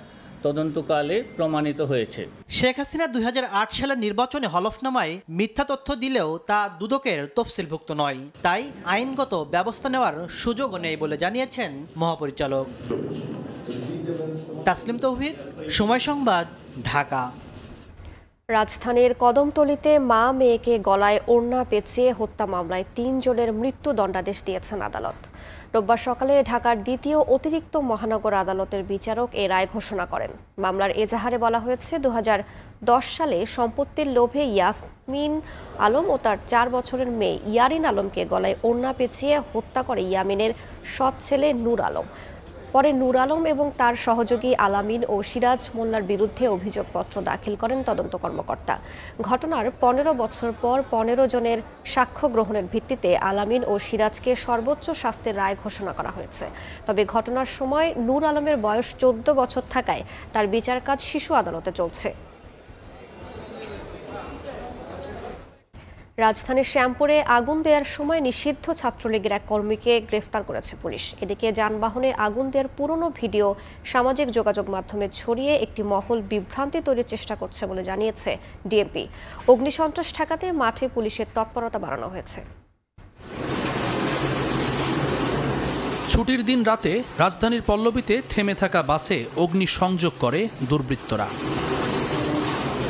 তদন্তকালে প্রমাণিত হয়েছে। শেখ হাসিনা 2008 সালের নির্বাচনে হলফনামায় মিথ্যা তথ্য দিলেও তা দুদকের তফসিলভুক্ত নয়, তাই আইনগত ব্যবস্থা নেওয়ার সুযোগও নেই বলে জানিয়েছেন মহাপরিচালক। তাসলিম তৌহিদ, সময় সংবাদ, ঢাকা। রাজধানীর কদমতলীতে মা মেয়েকে গলায় ওড়না পেঁচিয়ে হত্যা মামলায় 3 জনের মৃত্যু দণ্ডাদেশ দিয়েছেন আদালত। রোববার সকালে ঢাকার দ্বিতীয় অতিরিক্ত মহানগর আদালতের বিচারক এ রায় ঘোষণা করেন। মামলার এজাহারে বলা হয়েছে, 2010 সালে সম্পত্তির লোভে ইয়াসমিন আলম ও তার 4 বছরের মেয়ে ইয়ারিন আলমকে গলায় ওড়না পেঁচিয়ে হত্যা করে ইয়ামিনের সৎ ছেলে নূর আলম। পরে নূর আলম এবং তার সহযোগী আলামিন ও সিরাজ মোল্লার বিরুদ্ধে অভিযোগপত্র দাখিল করেন তদন্ত কর্মকর্তা। ঘটনার 15 বছর পর 15 জনের সাক্ষ্য গ্রহণের ভিত্তিতে আলামিন ও সিরাজকে সর্বোচ্চ শাস্তির রায় ঘোষণা করা হয়েছে। তবে ঘটনার সময় নূর আলমের বয়স 14 বছর থাকায় তার বিচার কাজ শিশু আদালতে চলছে। রাজধানীর শ্যামপুরে আগুন দেওয়ার সময় নিষিদ্ধ ছাত্রলীগের এক কর্মীকে গ্রেফতার করেছে পুলিশ। এদিকে যানবাহনে আগুন দেওয়ার পুরনো ভিডিও সামাজিক যোগাযোগ মাধ্যমে ছড়িয়ে একটি মহল বিভ্রান্তি তৈরির চেষ্টা করছে বলে জানিয়েছে ডিএমপি। অগ্নিসন্ত্রাস ঠেকাতে মাঠে পুলিশের তৎপরতা বাড়ানো হয়েছে। ছুটির দিন রাতে রাজধানীর পল্লবীতে থেমে থাকা বাসে অগ্নিসংযোগ করে দুর্বৃত্তরা।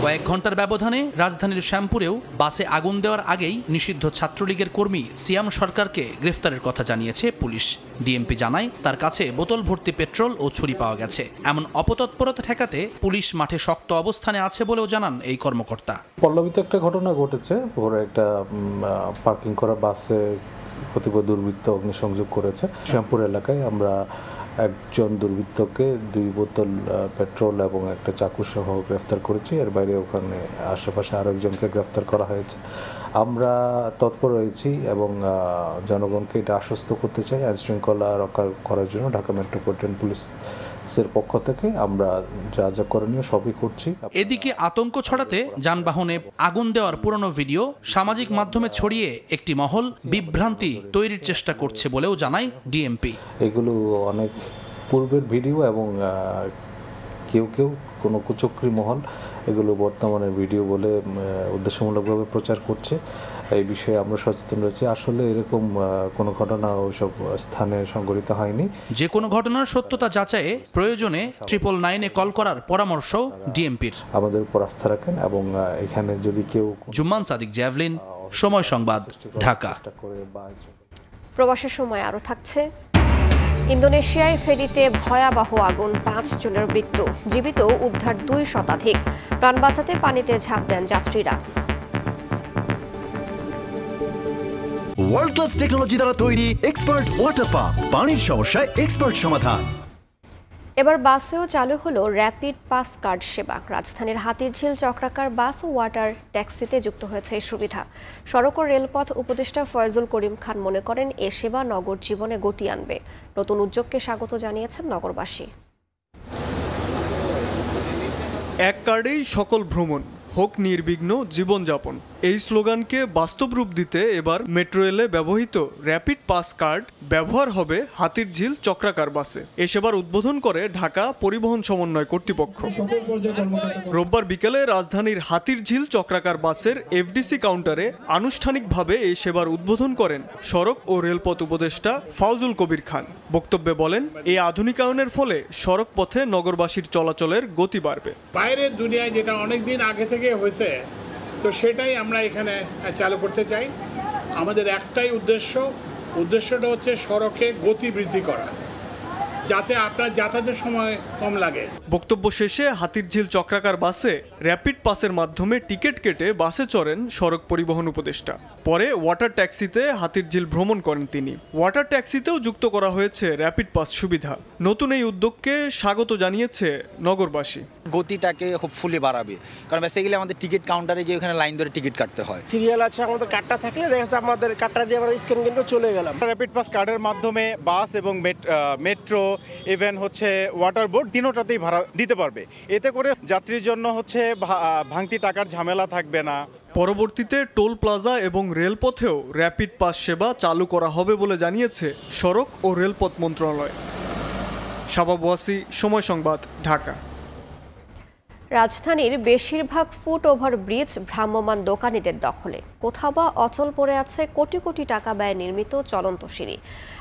কয়েক ঘন্টার ব্যবধানে রাজধানীর শ্যামপুরেও বাসে আগুন দেওয়ার আগেই নিষিদ্ধ ছাত্রলীগের কর্মী সিয়াম সরকারকে গ্রেফতারের কথা জানিয়েছে পুলিশ। ডিএমপি জানায়, তার কাছে বোতল ভর্তি পেট্রোল ও ছুরি পাওয়া গেছে। এমন অপতৎপরতা ঠেকাতে পুলিশ মাঠে শক্ত অবস্থানে আছে বলেও জানান এই কর্মকর্তা। পল্লবীতে একটা ঘটনা ঘটেছে, ভোরে একটা পার্কিং করা বাসে কতিপয় দুর্বৃত্ত অগ্নিসংযোগ করেছে। শ্যামপুর এলাকায় আমরা একজন দুর্বৃত্তকে 2 বোতল পেট্রোল এবং একটা চাকু সহ গ্রেফতার করেছি। এর বাইরে ওখানে আশেপাশে আরও একজনকে গ্রেফতার করা হয়েছে। আমরা তৎপর রয়েছি এবং জনগণকে এটা আশ্বস্ত করতে চাই, আইনশৃঙ্খলা রক্ষা করার জন্য ঢাকা মেট্রোপলিটন পুলিশের পক্ষ থেকে আমরা যা যা করণীয় সবই করছি। এদিকে আতঙ্ক ছড়াতে যানবাহনে আগুন দেওয়ার পুরনো ভিডিও সামাজিক মাধ্যমে ছড়িয়ে একটি মহল বিভ্রান্তি তৈরির চেষ্টা করছে বলেও জানায় ডিএমপি। এগুলো অনেক পূর্বের ভিডিও এবং কেউ কোনো কুচক্রী মহল এগুলো বর্তমানের ভিডিও বলে উদ্দেশ্যমূলকভাবে প্রচার করছে। এই বিষয়ে আমরা সচেতন রয়েছি। আসলে এরকম কোনো ঘটনা ওইসব স্থানে সংঘটিত হয়নি। যে কোনো ঘটনার সত্যতা যাচাইয়ে প্রয়োজনে 999-এ কল করার পরামর্শ ডিএমপির। আমাদের উপর আস্থা রাখেন এবং এখানে যদি কেউ জুম্মান সাদিক, জ্যাভলিন, সময় সংবাদ, ঢাকা। প্রবাসের সময় আরও থাকছে। ইন্দোনেশিয়ায় ফেরিতে ভয়াবহ আগুন, 5 জনের মৃত্যু, জীবিত উদ্ধার 2 শতাধিক। প্রাণ বাঁচাতে পানিতে ঝাঁপ দেন যাত্রীরা। ওয়ার্ল্ড ক্লাস টেকনোলজি দ্বারা তৈরি এক্সপার্ট ওয়াটার পাম্প, পানির সমস্যায় এক্সপার্ট সমাধান। এবার বাসেও চালু হলো র্যাপিড পাস কার্ড সেবা। রাজধানীর হাতিরঝিল চক্রাকার বাস ও ওয়াটার ট্যাক্সিতে যুক্ত হয়েছে এই সুবিধা। সড়ক ও রেলপথ উপদেষ্টা ফয়জুল করিম খান মনে করেন এ সেবা নগর জীবনে গতি আনবে। নতুন উদ্যোগকে স্বাগত জানিয়েছেন নগরবাসী। এক কার্ডেই সকল ভ্রমণ, হোক নির্বিঘ্ন জীবনযাপন, এই স্লোগানকে বাস্তব রূপ দিতে এবার মেট্রো রেলে ব্যবহৃত র্যাপিড পাস কার্ড ব্যবহার হবে হাতিরঝিল চক্রাকার বাসে। এ সেবার উদ্বোধন করে ঢাকা পরিবহন সমন্বয় কর্তৃপক্ষ। রোববার বিকেলে রাজধানীর হাতিরঝিল চক্রাকার বাসের এফডিসি কাউন্টারে আনুষ্ঠানিকভাবে এই সেবার উদ্বোধন করেন সড়ক ও রেলপথ উপদেষ্টা ফয়জুল কবির খান। বক্তব্যে বলেন, এই আধুনিকায়নের ফলে সড়ক পথে নগরবাসীর চলাচলের গতি বাড়বে। বাইরের দুনিয়ায় যেটা অনেকদিন আগে থেকে হয়েছে, তো সেটাই আমরা এখানে চালু করতে চাই। আমাদের একটাই উদ্দেশ্যটা হচ্ছে সড়কে গতি বৃদ্ধি করা, যাতে আপনার যাতায়াতের সময় কম লাগে। বক্তব্য শেষে হাতিরঝিল চক্রাকার বাসে র্যাপিড পাসের মাধ্যমে টিকিট কেটে বাসে চড়েন সড়ক পরিবহন উপদেষ্টা। পরে ওয়াটার ট্যাক্সিতে হাতিরঝিল ভ্রমণ করেন তিনি। ওয়াটার ট্যাক্সিতেও যুক্ত করা হয়েছে র্যাপিড পাস সুবিধা। নতুন এই উদ্যোগকে স্বাগত জানিয়েছে নগরবাসী। গতিটাকে হোপফুলি বাড়াবে, কারণ বেসিক্যালি আমাদের টিকিট কাউন্টারে গিয়ে ওখানে লাইন ধরে টিকিট কাটতে হয়। সিরিয়াল আছে, আমাদের কার্ডটা থাকলে দেখা যাচ্ছে আমাদের কার্ডটা দিয়ে আমরা স্ক্যান কিন্তু চলে গেলাম। র্যাপিড পাস কার্ডের মাধ্যমে বাস এবং মেট্রো ইভেন হচ্ছে ওয়াটার বোর্ড তিনোটাতেই ভাড়া দিতে পারবে। এতে করে যাত্রীর জন্য হচ্ছে ভাঙতি টাকার ঝামেলা থাকবে না। পরবর্তীতে টোল প্লাজা এবং রেলপথেও র্যাপিড পাস সেবা চালু করা হবে বলে জানিয়েছে সড়ক ও রেলপথ মন্ত্রণালয়। শাবাব ওয়াসি, সময় সংবাদ, ঢাকা। রাজধানীর বেশিরভাগ ফুট ওভার ব্রিজ ভ্রাম্যমাণ দোকানিদের দখলে। কোথাও বা অচল পড়ে আছে কোটি কোটি টাকা ব্যয়ে নির্মিত চলন্ত সিঁড়ি।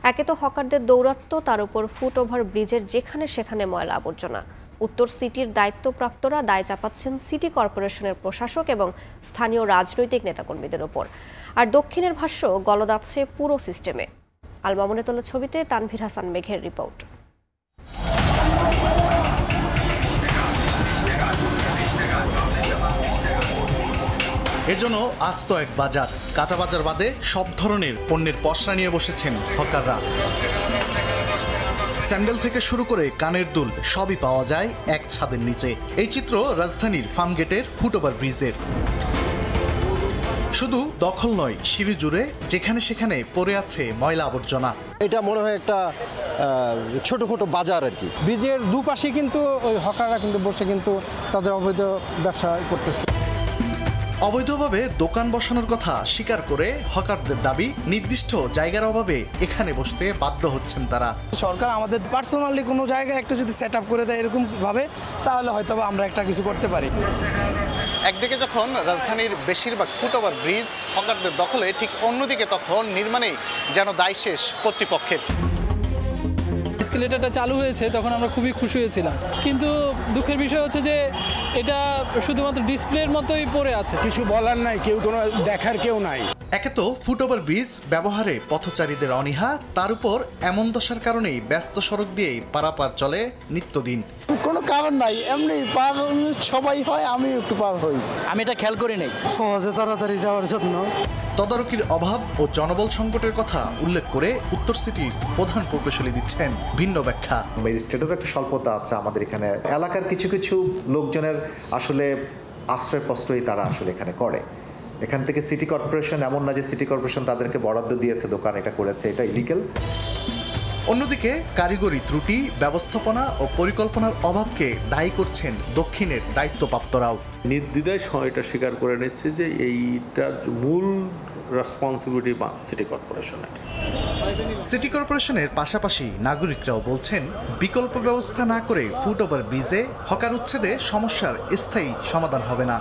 একে তো হকারদের দৌরাত্ম্য, তার উপর ফুট ওভার ব্রিজের যেখানে সেখানে ময়লা আবর্জনা। উত্তর সিটির দায়িত্বপ্রাপ্তরা দায় চাপাচ্ছেন সিটি কর্পোরেশনের প্রশাসক এবং স্থানীয় রাজনৈতিক নেতাকর্মীদের ওপর। আর দক্ষিণের ভাষ্য গলদাচ্ছে পুরো সিস্টেমে। আল মামুনের তোলা ছবিতে তানভীর হাসান মেঘের রিপোর্ট। এজন্য আস্ত এক বাজার, কাঁচা বাজার বাদে সব ধরনের পণ্যের পসরা নিয়ে বসেছেন হকাররা। স্যান্ডেল থেকে শুরু করে কানের দুল সবই পাওয়া যায় এক ছাদের নিচে। এই চিত্র রাজধানীর ফার্মগেটের ফুটওভার ব্রিজের। শুধু দখল নয়, সিঁড়ি জুড়ে যেখানে সেখানে পড়ে আছে ময়লা আবর্জনা। এটা মনে হয় একটা ছোটখাটো বাজার আর কি। ব্রিজের দুপাশে কিন্তু ওই হকাররা কিন্তু বসে কিন্তু তাদের অবৈধ ব্যবসা করতেছে। অবৈধভাবে দোকান বসানোর কথা স্বীকার করে হকারদের দাবি, নির্দিষ্ট জায়গার অভাবে এখানে বসতে বাধ্য হচ্ছেন তারা। সরকার আমাদের পার্সোনালি কোনো জায়গায় একটা যদি সেট আপ করে দেয় এরকম ভাবে, তাহলে হয়তো আমরা একটা কিছু করতে পারি। একদিকে যখন রাজধানীর বেশিরভাগ ফুটওভার ব্রিজ হকারদের দখলে, ঠিক অন্যদিকে তখন নির্মাণে যেন দায় শেষ কর্তৃপক্ষের। এসকেলেটরটা চালু হয়েছে তখন আমরা খুবই খুশি হয়েছিলাম, কিন্তু দুঃখের বিষয় হচ্ছে যে এটা শুধুমাত্র ডিসপ্লের মতোই পড়ে আছে, কিছু বলার নাই, কেউ কোনো দেখার কেউ নাই। একে তো ফুটওভার ব্রিজ ব্যবহারে পথচারীদের অনীহা, তার উপর এমন দশার কারণেই ব্যস্ত সড়ক দিয়েই পারাপার চলে নিত্যদিন। কোনো কারণ নাই, এমনি পার সবাই হয়, আমি একটু পার হই। আমি এটা খেয়াল করি নাই, সহজে তাড়াতাড়ি যাওয়ার জন্য। তদারকির অভাব ও জনবল সংকটের কথা উল্লেখ করে উত্তর সিটির প্রধান প্রকৌশলী দিচ্ছেন ভিন্ন ব্যাখ্যা। ম্যাজিস্ট্রেটের একটা স্বল্পতা আছে আমাদের এখানে, এলাকার কিছু কিছু লোকজনের আসলে আশ্রয় প্রশ্রয় তারা আসলে এখানে করে। এখান থেকে সিটি কর্পোরেশন, এমন না যে সিটি কর্পোরেশন তাদেরকে বরাদ্দ দিয়েছে, দোকান এটা করেছে, এটা ইলিগাল। অন্যদিকে কারিগরি ত্রুটি, ব্যবস্থাপনা ও পরিকল্পনার অভাবকে দায়ী করছেন দক্ষিণের দায়িত্বপ্রাপ্তরাও। নির্দ্বিধায় এটা স্বীকার করে নিচ্ছে যে এইটার মূল রেসপন্সিবিলিটি সিটি কর্পোরেশনের। সিটি কর্পোরেশনের পাশাপাশি নাগরিকরাও বলছেন, বিকল্প ব্যবস্থা না করে ফুটওভার ব্রিজে হকার উচ্ছেদে সমস্যার স্থায়ী সমাধান হবে না।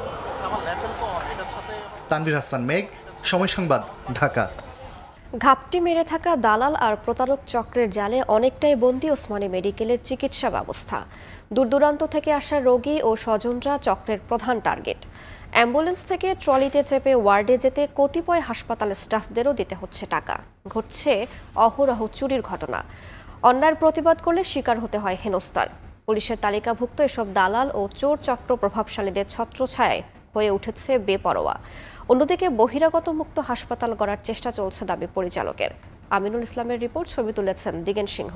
তানভীর হাসান মেঘ, সময় সংবাদ, ঢাকা। ঘাপটি মেরে থাকা দালাল আর প্রতারক চক্রের জালে অনেকটাই বন্দী ওসমানী মেডিকেলের চিকিৎসা ব্যবস্থা। দূরদূরান্ত থেকে আসা রোগী ও স্বজনরা চক্রের প্রধান টার্গেট। অ্যাম্বুলেন্স থেকে ট্রলিতে চেপে ওয়ার্ডে যেতে কতিপয় হাসপাতালের স্টাফদেরও দিতে হচ্ছে টাকা। ঘটছে অহরহ চুরির ঘটনা। অন্যায়ের প্রতিবাদ করলে শিকার হতে হয় হেনস্থার। পুলিশের তালিকাভুক্ত এসব দালাল ও চোর চক্র প্রভাবশালীদের ছত্রছায়ায় হয়ে উঠেছে বেপরোয়া। অন্যদিকে বহিরাগত মুক্ত হাসপাতাল গড়ার চেষ্টা চলছে দাবি পরিচালকের। আমিনুল ইসলামের রিপোর্ট, ছবি তুলেছেন দিগেন সিংহ।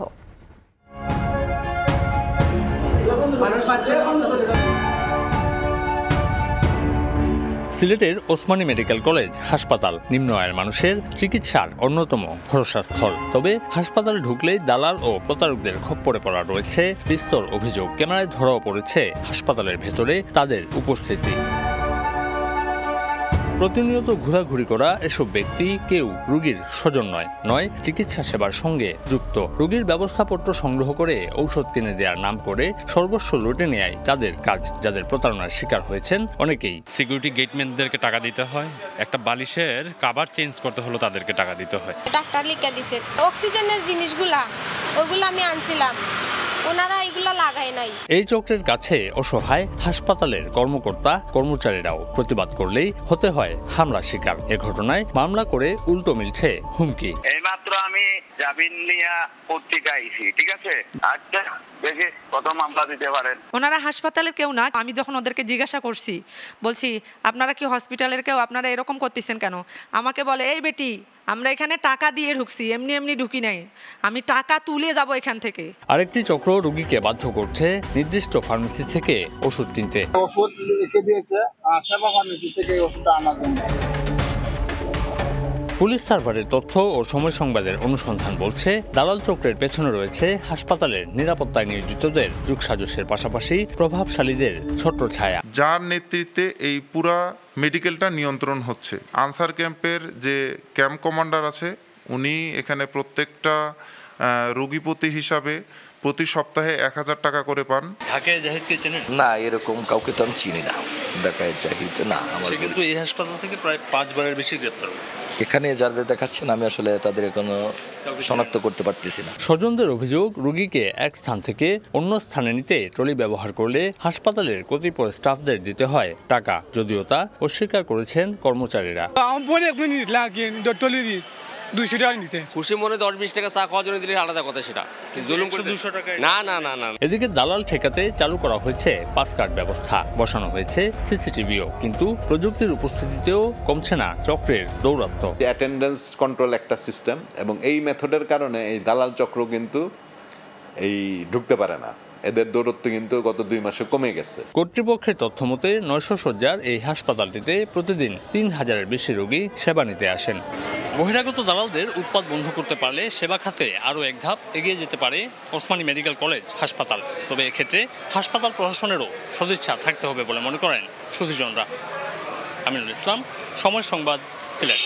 সিলেটের ওসমানী মেডিকেল কলেজ হাসপাতাল নিম্ন আয়ের মানুষের চিকিৎসার অন্যতম ভরসাস্থল। তবে হাসপাতালে ঢুকলেই দালাল ও প্রতারকদের খপ্পরে পড়া রয়েছে বিস্তর অভিযোগ। ক্যামেরায় ধরাও পড়েছে হাসপাতালের ভেতরে তাদের উপস্থিতি। প্রতিনিয়ত ঘোরাঘুরি করা এসব ব্যক্তি কেউ রোগীর স্বজন নয় চিকিৎসা সেবার সঙ্গে যুক্ত। রোগীর ব্যবস্থাপত্র সংগ্রহ করে ঔষধ কিনে দেওয়ার নাম করে সর্বস্ব লুটে নেয় তাদের কাজ। যাদের প্রতারণার শিকার হয়েছেন অনেকেই। সিকিউরিটি গেটম্যানদেরকে টাকা দিতে হয়, একটা বালিশের কভার চেঞ্জ করতে হলো তাদেরকে টাকা দিতে হয়। ডাক্তার লিখে দিছে অক্সিজেনের জিনিসগুলা, ওগুলো আমি আনছিলাম, ওনারা এগুলা লাগায় নাই। এই চক্রের কাছে অসহায় হাসপাতালের কর্মকর্তা কর্মচারীরাও। প্রতিবাদ করলেই হতে হয় হামলা শিকার। এ ঘটনায় মামলা করে উল্টো মিলছে হুমকি। এইমাত্র আমি জামিন নিয়ে পত্রিকা আইছি, ঠিক আছে, আচ্ছা দেখে কত মামলা দিতে পারেন। ওনারা হাসপাতালের কেউ না। আমি যখন ওদেরকে জিজ্ঞাসা করছি, বলছি আপনারা কি হসপিটালের কেউ, আপনারা এরকম করতেছেন কেন? আমাকে বলে, এই বেটি আমরা এখানে টাকা দিয়ে ঢুকছি, এমনি এমনি ঢুকি নাই, আমি টাকা তুলে যাব এখান থেকে। আরেকটি চক্র রোগীকে বাধ্য করছে নির্দিষ্ট ফার্মেসি থেকে ওষুধ কিনতে। ওষুধ লিখে দিয়েছে সেবা ফার্মেসি থেকে ওষুধটা আনার জন্য। পুলিশ সার্ভারের তথ্য ও সময় সংবাদের অনুসন্ধান বলছে, দালাল চক্রের পেছনে রয়েছে হাসপাতালের নিরাপত্তায় নিয়োজিতদের যোগসাজশের পাশাপাশি প্রভাবশালীদের ছত্রছায়া। যার নেতৃত্বে এই পুরা মেডিকেলটা নিয়ন্ত্রণ হচ্ছে। আনসার ক্যাম্পের যে ক্যাম্প কমান্ডার আছে, উনি এখানে প্রত্যেকটা রোগীপতি হিসাবে প্রতি সপ্তাহে 1000 টাকা করে পান। ঢাকায় জাহিদকে চেনেন? না, এরকম কাউকে তো আমি চিনি না। ঢাকায় জাহিদ না, আমার কিন্তু এই হাসপাতাল থেকে প্রায় 5 বারের বেশি গ্রেপ্তার হয়েছে। এখানে যাদের দেখাচ্ছেন আমি আসলে তাদের এখনো শনাক্ত করতে পারতেছি না। স্বজনদের অভিযোগ, রোগীকে এক স্থান থেকে অন্য স্থানে নিতে ট্রলি ব্যবহার করলে হাসপাতালের কতিপয় স্টাফদের দিতে হয় টাকা, যদিও তা অস্বীকার করেছেন কর্মচারীরা। 200 টাকা নিতে খুশি মনে 10-20 টাকা চা খাওয়ার জন্য দিলে আলাদা কথা, সেটা জুলুম করে 200 টাকা না। এদিকে দালাল ঠেকাতে চালু করা হয়েছে পাস কার্ড ব্যবস্থা, বসানো হয়েছে সিসিটিভিও, কিন্তু প্রযুক্তির উপস্থিতিতেও কমছে না চক্রের দৌরাত্ম্য। অ্যাটেন্ডেন্স কন্ট্রোল একটা সিস্টেম, এবং এই মেথডের কারণে এই দালাল চক্র কিন্তু এই ঢুকতে পারে না। এদের দৌরত্ব কিন্তু গত 2 মাসে কমে গেছে। কর্তৃপক্ষের তথ্য মতে 900 শয্যার এই হাসপাতালটিতে প্রতিদিন 3000-এর বেশি রোগী সেবা নিতে আসেন। বহিরাগত দালালদের উৎপাত বন্ধ করতে পারলে সেবা খাতে আরও এক ধাপ এগিয়ে যেতে পারে ওসমানী মেডিকেল কলেজ হাসপাতাল। তবে এক্ষেত্রে হাসপাতাল প্রশাসনেরও সদিচ্ছা থাকতে হবে বলে মনে করেন সুধীজনরা। আমিনুল ইসলাম, সময় সংবাদ, সিলেট।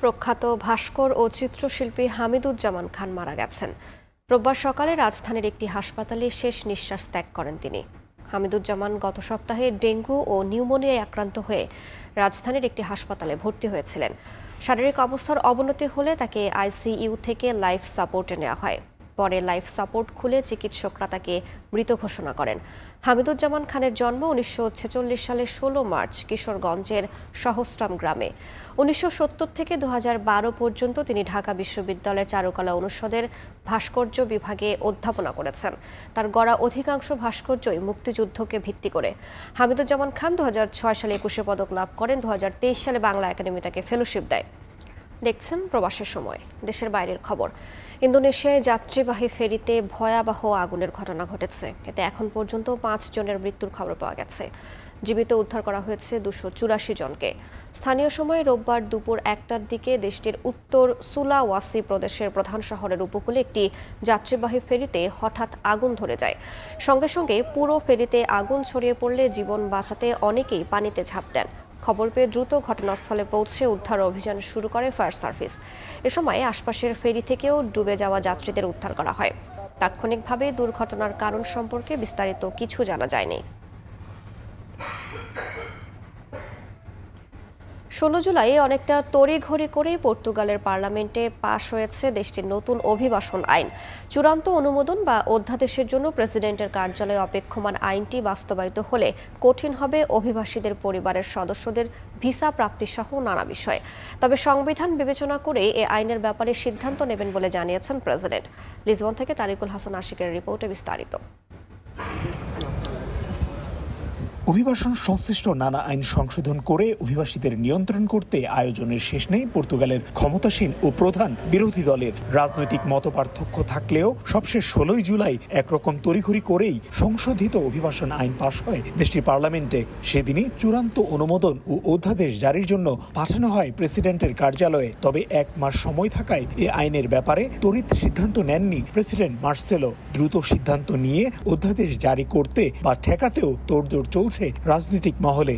প্রখ্যাত ভাস্কর ও চিত্রশিল্পী হামিদুজ্জামান খান মারা গেছেন। রোববার সকালে রাজধানীর একটি হাসপাতালে শেষ নিঃশ্বাস ত্যাগ করেন তিনি। হামিদুজ্জামান গত সপ্তাহে ডেঙ্গু ও নিউমোনিয়ায় আক্রান্ত হয়ে রাজধানীর একটি হাসপাতালে ভর্তি হয়েছিলেন। শারীরিক অবস্থার অবনতি হলে তাকে আইসিইউ থেকে লাইফ সাপোর্টে নেওয়া হয়। পরে লাইফ সাপোর্ট খুলে চিকিৎসকরা তাকে মৃত ঘোষণা করেন। হামিদুজ্জামান খানের জন্ম 1946 সালের 16 মার্চ কিশোরগঞ্জের সহস্রাম গ্রামে। 1970 থেকে 2012 পর্যন্ত তিনি ঢাকা বিশ্ববিদ্যালয়ের চারুকলা অনুষদের ভাস্কর্য বিভাগে অধ্যাপনা করেছেন। তার গড়া অধিকাংশ ভাস্কর্যই মুক্তিযুদ্ধকে ভিত্তি করে। হামিদুজ্জামান খান 2006 সালে 21 পদক লাভ করেন। 2023 সালে বাংলা একাডেমি তাকে ফেলোশিপ দেয়। দেখছেন প্রবাসের সময়। দেশের বাইরের খবর। ইন্দোনেশিয়ায় যাত্রীবাহী ফেরিতে ভয়াবহ আগুনের ঘটনা ঘটেছে। এতে এখন পর্যন্ত 5 জনের মৃত্যুর খবর পাওয়া গেছে। জীবিত উদ্ধার করা হয়েছে 284 জনকে। স্থানীয় সময় রোববার দুপুর 1টার দিকে দেশটির উত্তর সুলাওয়াসি প্রদেশের প্রধান শহরের উপকূলে একটি যাত্রীবাহী ফেরিতে হঠাৎ আগুন ধরে যায়। সঙ্গে সঙ্গে পুরো ফেরিতে আগুন ছড়িয়ে পড়লে জীবন বাঁচাতে অনেকেই পানিতে ঝাঁপ দেন। খবর পেয়ে দ্রুত ঘটনাস্থলে পৌঁছে উদ্ধার অভিযান শুরু করে ফায়ার সার্ভিস। এ সময় আশপাশের ফেরি থেকেও ডুবে যাওয়া যাত্রীদের উদ্ধার করা হয়। তাৎক্ষণিকভাবে দুর্ঘটনার কারণ সম্পর্কে বিস্তারিত কিছু জানা যায়নি। 16 জুলাই অনেকটা তড়িঘড়ি করে পর্তুগালের পার্লামেন্টে পাশ হয়েছে দেশটির নতুন অভিবাসন আইন। চূড়ান্ত অনুমোদন বা অধ্যাদেশের জন্য প্রেসিডেন্টের কার্যালয়ে অপেক্ষমান আইনটি বাস্তবায়িত হলে কঠিন হবে অভিবাসীদের পরিবারের সদস্যদের ভিসা প্রাপ্তি সহ নানা বিষয়। তবে সংবিধান বিবেচনা করে এই আইনের ব্যাপারে সিদ্ধান্ত নেবেন বলে জানিয়েছেন প্রেসিডেন্ট। লিসবন থেকে তারিকুল হাসান আশিকের রিপোর্টে বিস্তারিত। অভিবাসন সংশ্লিষ্ট নানা আইন সংশোধন করে অভিবাসীদের নিয়ন্ত্রণ করতে আয়োজনের শেষ নেই পর্তুগালের ক্ষমতাসীন ও প্রধান বিরোধী দলের। রাজনৈতিক মতপার্থক্য থাকলেও সবশেষ 16 জুলাই একরকম তড়িঘড়ি করেই সংশোধিত অভিবাসন আইন পাশ হয় দেশটির পার্লামেন্টে। সেদিনই চূড়ান্ত অনুমোদন ও অধ্যাদেশ জারির জন্য পাঠানো হয় প্রেসিডেন্টের কার্যালয়ে। তবে 1 মাস সময় থাকায় এ আইনের ব্যাপারে তড়িৎ সিদ্ধান্ত নেননি প্রেসিডেন্ট মার্সেলো। দ্রুত সিদ্ধান্ত নিয়ে অধ্যাদেশ জারি করতে বা ঠেকাতেও তোড়জোড় চলছে রাজনৈতিক মহলে।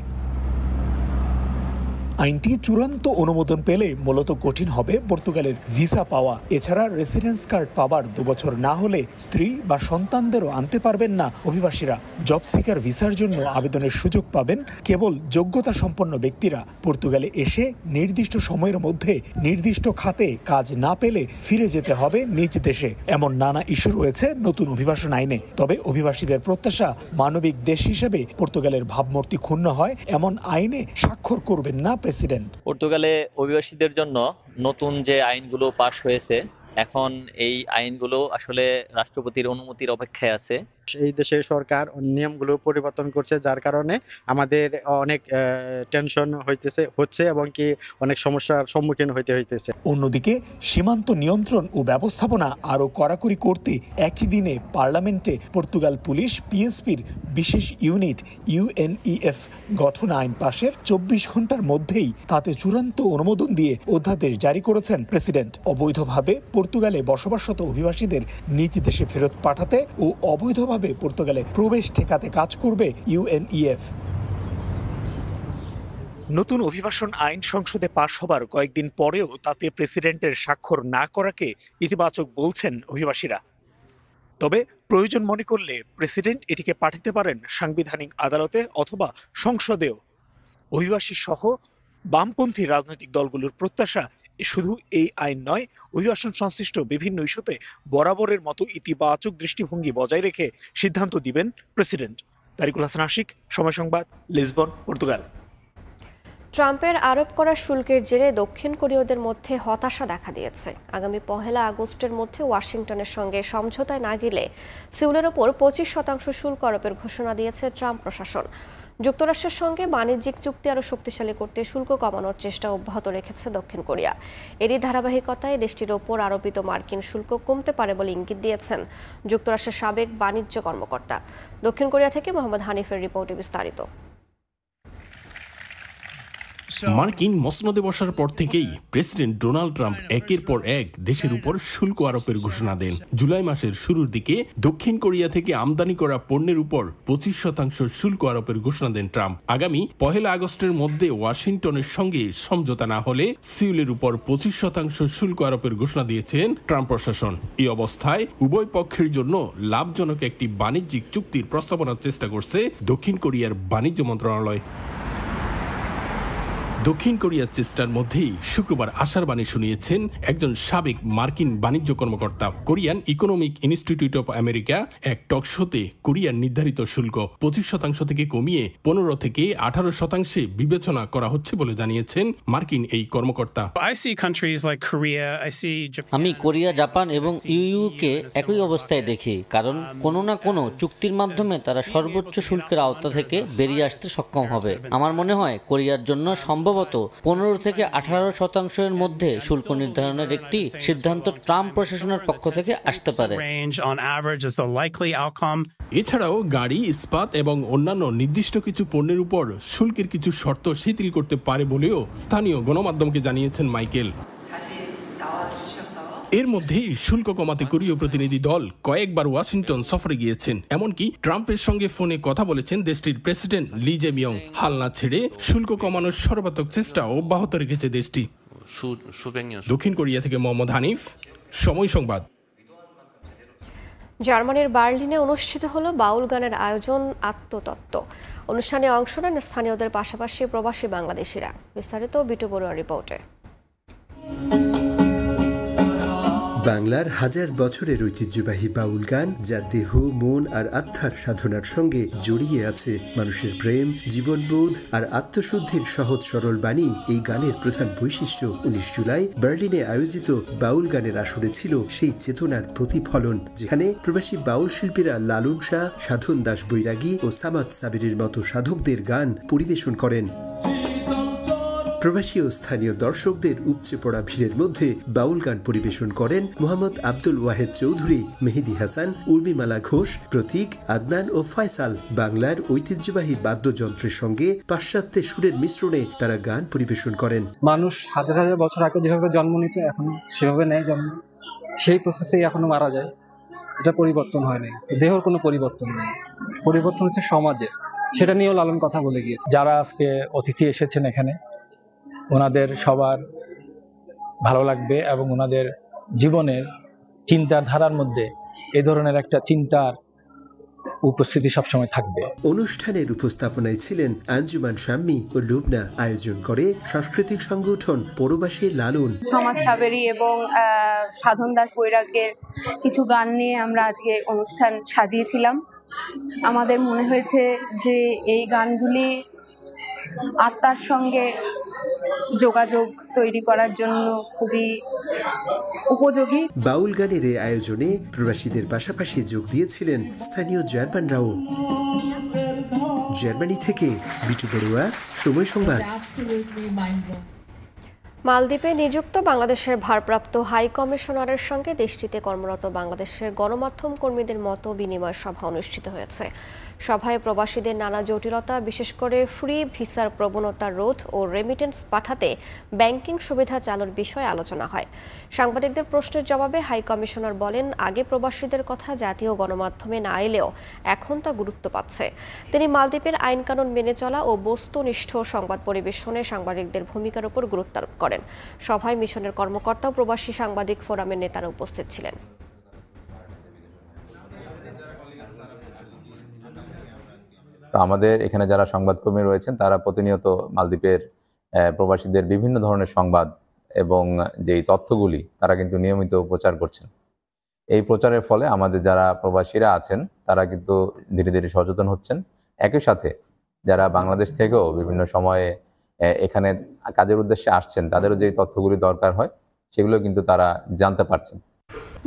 আইনটি চূড়ান্ত অনুমোদন পেলে মূলত কঠিন হবে পর্তুগালের ভিসা পাওয়া। এছাড়া রেসিডেন্স কার্ড পাওয়ার 2 বছর না হলে স্ত্রী বা সন্তানদেরও আনতে পারবেন না অভিবাসীরা। জব সিকার ভিসার জন্য আবেদনের সুযোগ পাবেন কেবল যোগ্যতা সম্পন্ন ব্যক্তিরা। পর্তুগালে এসে নির্দিষ্ট সময়ের মধ্যে নির্দিষ্ট খাতে কাজ না পেলে ফিরে যেতে হবে নিজ দেশে। এমন নানা ইস্যু রয়েছে নতুন অভিবাসন আইনে। তবে অভিবাসীদের প্রত্যাশা মানবিক দেশ হিসেবে পর্তুগালের ভাবমূর্তি ক্ষুণ্ণ হয় এমন আইনে স্বাক্ষর করবেন না প্রেসিডেন্ট। পর্তুগালে অভিবাসীদের জন্য নতুন যে আইনগুলো পাশ হয়েছে, এখন এই আইনগুলো আসলে রাষ্ট্রপতির অনুমতির অপেক্ষায় আছে। এই দেশের সরকার নিয়মগুলো পরিবর্তন করছে, যার কারণে আমাদের অনেক টেনশন হচ্ছে এবং কি অনেক সমস্যার সম্মুখীন হইতেছে। অন্যদিকে সীমান্ত নিয়ন্ত্রণ ও ব্যবস্থাপনা আরো কড়াকড়ি করতে একই দিনে পার্লামেন্টে পর্তুগাল পুলিশ পিএসপির বিশেষ ইউনিট ইউএনইএফ গঠন আইন পাশের 24 ঘন্টার মধ্যেই তাতে চূড়ান্ত অনুমোদন দিয়ে অধ্যাদেশ জারি করেছেন প্রেসিডেন্ট। অবৈধভাবে পর্তুগালে বসবাসরত অভিবাসীদের নিজ দেশে ফেরত পাঠাতে ও অবৈধভাবে পর্তুগালে প্রবেশ ঠেকাতে কাজ করবে ইউএনইএফ। নতুন অভিবাসন আইন সংসদে পাশ হবার কয়েকদিন পরেও তাতে প্রেসিডেন্টের স্বাক্ষর না করাকে ইতিবাচক বলছেন অভিবাসীরা। তবে প্রয়োজন মনে করলে প্রেসিডেন্ট এটিকে পাঠাতে পারেন সাংবিধানিক আদালতে অথবা সংসদেও। অভিবাসী সহ বামপন্থী রাজনৈতিক দলগুলোর প্রত্যাশা শুধু এই আইন নয়, অভিবাসন সংশ্লিষ্ট বিভিন্ন ইস্যুতে বরাবরের মতো ইতিবাচক দৃষ্টিভঙ্গি বজায় রেখে সিদ্ধান্ত দিবেন প্রেসিডেন্ট। তারিকুল হাসান আশিক, সময় সংবাদ, লিসবন, পর্তুগাল। ট্রাম্পের আরোপ করা শুল্কের জেরে দক্ষিণ কোরীয়দের মধ্যে হতাশা দেখা দিয়েছে। আগামী 1 আগস্টের মধ্যে ওয়াশিংটনের সঙ্গে সমঝোতায় না গেলে সিউলের ওপর 25% শুল্ক আরোপের ঘোষণা দিয়েছে ট্রাম্প প্রশাসন। যুক্তরাষ্ট্রের সঙ্গে বাণিজ্যিক চুক্তি আরও শক্তিশালী করতে শুল্ক কমানোর চেষ্টা অব্যাহত রেখেছে দক্ষিণ কোরিয়া। এরই ধারাবাহিকতায় দেশটির ওপর আরোপিত মার্কিন শুল্ক কমতে পারে বলে ইঙ্গিত দিয়েছেন যুক্তরাষ্ট্রের সাবেক বাণিজ্য কর্মকর্তা। দক্ষিণ কোরিয়া থেকে মোহাম্মদ হানিফের রিপোর্টে বিস্তারিত। মার্কিন মসনদে বসার পর থেকেই প্রেসিডেন্ট ডোনাল্ড ট্রাম্প একের পর এক দেশের উপর শুল্ক আরোপের ঘোষণা দেন। জুলাই মাসের শুরুর দিকে দক্ষিণ কোরিয়া থেকে আমদানি করা পণ্যের উপর 25% শুল্ক আরোপের ঘোষণা দেন ট্রাম্প। আগামী 1 আগস্টের মধ্যে ওয়াশিংটনের সঙ্গে সমঝোতা না হলে সিউলের উপর 25% শুল্ক আরোপের ঘোষণা দিয়েছেন ট্রাম্প প্রশাসন। এই অবস্থায় উভয় পক্ষের জন্য লাভজনক একটি বাণিজ্যিক চুক্তির প্রস্তাবনার চেষ্টা করছে দক্ষিণ কোরিয়ার বাণিজ্য মন্ত্রণালয়। দক্ষিণ কোরিয়ার চেষ্টার মধ্যেই শুক্রবার আশার বাণী শুনিয়েছেন একজন সাবেক মার্কিন বাণিজ্য কর্মকর্তা। Korean economic institute of America এক টক শোতে কোরিয়ার নির্ধারিত শুল্ক 25% থেকে কমিয়ে 15 থেকে 18% বিবেচনা করা হচ্ছে বলে জানিয়েছেন মার্কিন এই কর্মকর্তা। আমি কোরিয়া, জাপান এবং ইউইউকে একই অবস্থায় দেখি, কারণ কোনো না কোনো চুক্তির মাধ্যমে তারা সর্বোচ্চ শুল্কের আওতা থেকে বেরিয়ে আসতে সক্ষম হবে। আমার মনে হয় কোরিয়ার জন্য সম্ভবত 15 থেকে 18% মধ্যে শুল্ক নির্ধারণের একটি সিদ্ধান্ত ট্রাম্প প্রশাসনের পক্ষ থেকে আসতে পারে। এছাড়াও গাড়ি, ইস্পাত এবং অন্যান্য নির্দিষ্ট কিছু পণ্যের উপর শুল্কের কিছু শর্ত শিথিল করতে পারে বলেও স্থানীয় গণমাধ্যমকে জানিয়েছেন মাইকেল। এর মধ্যেই শুল্ক কমাতে কোরীয় প্রতিনিধি দল কয়েকবার ওয়াশিংটন সফরে গিয়েছেন। এমনকি ট্রাম্পের সঙ্গে ফোনে কথা বলেছেন দেশটির প্রেসিডেন্ট লি জে-মিয়ং। হাল না ছেড়ে শুল্ক কমানোর সর্বাত্মক চেষ্টা অব্যাহত রেখেছে দেশটি। দক্ষিণ কোরিয়া থেকে মোহাম্মদ হানিফ, সময় সংবাদ। জার্মানির বার্লিনে অনুষ্ঠিত হলো বাউল গানের আয়োজন আত্মতত্ত্ব। অনুষ্ঠানে অংশ নেন স্থানীয়দের পাশাপাশি প্রবাসী বাংলাদেশিরা। বিস্তারিত বিটু বড়ুয়া রিপোর্টে। বাংলার হাজার বছরের ঐতিহ্যবাহী বাউল গান, যা দেহ, মন আর আত্মার সাধনার সঙ্গে জড়িয়ে আছে। মানুষের প্রেম, জীবনবোধ আর আত্মশুদ্ধির সহজ সরল বাণী এই গানের প্রধান বৈশিষ্ট্য। 19 জুলাই বার্লিনে আয়োজিত বাউল গানের আসরে ছিল সেই চেতনার প্রতিফলন, যেখানে প্রবাসী বাউল শিল্পীরা লালন শাহ, সাধন দাস বৈরাগী ও সামাদ সাবিরের মতো সাধকদের গান পরিবেশন করেন। প্রবাসী ও স্থানীয় দর্শকদের উপচে পড়া ভিড়ের মধ্যে বাউল গান পরিবেশন করেন মোহাম্মদ আব্দুল ওয়াহেদ চৌধুরী, মেহেদি হাসান, উর্মিমালা ঘোষ, প্রতীক, আদনান ও ফয়সাল। বাংলার ঐতিহ্যবাহী বাদ্যযন্ত্রের সঙ্গে পাশ্চাত্যের সুরের মিশ্রণে তারা গান পরিবেশন করেন। মানুষ হাজার হাজার বছর আগে যেভাবে জন্ম নিত এখন সেভাবে নেয় জন্ম, সেই প্রসেসেই এখনো মারা যায়। এটা পরিবর্তন হয় নাই, দেহর কোনো পরিবর্তন নেই, পরিবর্তন হচ্ছে সমাজে। সেটা নিয়েও লালন কথা বলে গিয়েছে। যারা আজকে অতিথি এসেছেন এখানে, ওনাদের সবার ভালো লাগবে এবং ওনাদের জীবনের চিন্তাধারার মধ্যে এই ধরনের একটা চিন্তার উপস্থিতি সবসময় থাকবে। অনুষ্ঠানের উপস্থাপনায় ছিলেন আঞ্জুমান শাম্মী ও লুবনা। আয়োজন করে সাংস্কৃতিক সংগঠন প্রবাসী লালন। সমাজ সাবেরি এবং সাধন দাস বৈরাগ্যের কিছু গান নিয়ে আমরা আজকে অনুষ্ঠান সাজিয়েছিলাম। আমাদের মনে হয়েছে যে এই গানগুলি আত্মার সঙ্গে যোগাযোগ তৈরি করার জন্য খুবই উপযোগী। বাউল গানের এই আয়োজনে প্রবাসীদের পাশাপাশি যোগ দিয়েছিলেন স্থানীয় জার্মানরাও। জার্মানি থেকে বিটু বড়ুয়া, সময় সংবাদ। মালদ্বীপে নিযুক্ত বাংলাদেশের ভারপ্রাপ্ত হাই কমিশনারের সঙ্গে দেশটিতে কর্মরত বাংলাদেশের গণমাধ্যম কর্মীদের মত বিনিময় সভা অনুষ্ঠিত হয়েছে। সভায় প্রবাসীদের নানা জটিলতা, বিশেষ করে ফ্রি ভিসার প্রবণতা রোধ ও রেমিটেন্স পাঠাতে ব্যাংকিং সুবিধা চালুর বিষয়ে আলোচনা হয়। সাংবাদিকদের প্রশ্নের জবাবে হাই কমিশনার বলেন, আগে প্রবাসীদের কথা জাতীয় গণমাধ্যমে না এলেও এখন তা গুরুত্ব পাচ্ছে। তিনি মালদ্বীপের আইনকানুন মেনে চলা ও বস্তুনিষ্ঠ সংবাদ পরিবেশনে সাংবাদিকদের ভূমিকার উপর গুরুত্ব আরোপ করেন। সভায় মিশনের কর্মকর্তা ও প্রবাসী সাংবাদিক ফোরামের নেতারা উপস্থিত ছিলেন। আমাদের এখানে যারা সংবাদকর্মী রয়েছেন তারা প্রতিনিয়ত মালদ্বীপের প্রবাসীদের বিভিন্ন ধরনের সংবাদ এবং যেই তথ্যগুলি তারা কিন্তু নিয়মিত প্রচার করছেন। এই প্রচারের ফলে আমাদের যারা প্রবাসীরা আছেন তারা কিন্তু ধীরে ধীরে সচেতন হচ্ছেন। একই সাথে যারা বাংলাদেশ থেকেও বিভিন্ন সময়ে এখানে কাজের উদ্দেশ্যে আসছেন তাদেরও যে তথ্যগুলি দরকার হয় সেগুলো কিন্তু তারা জানতে পারছেন।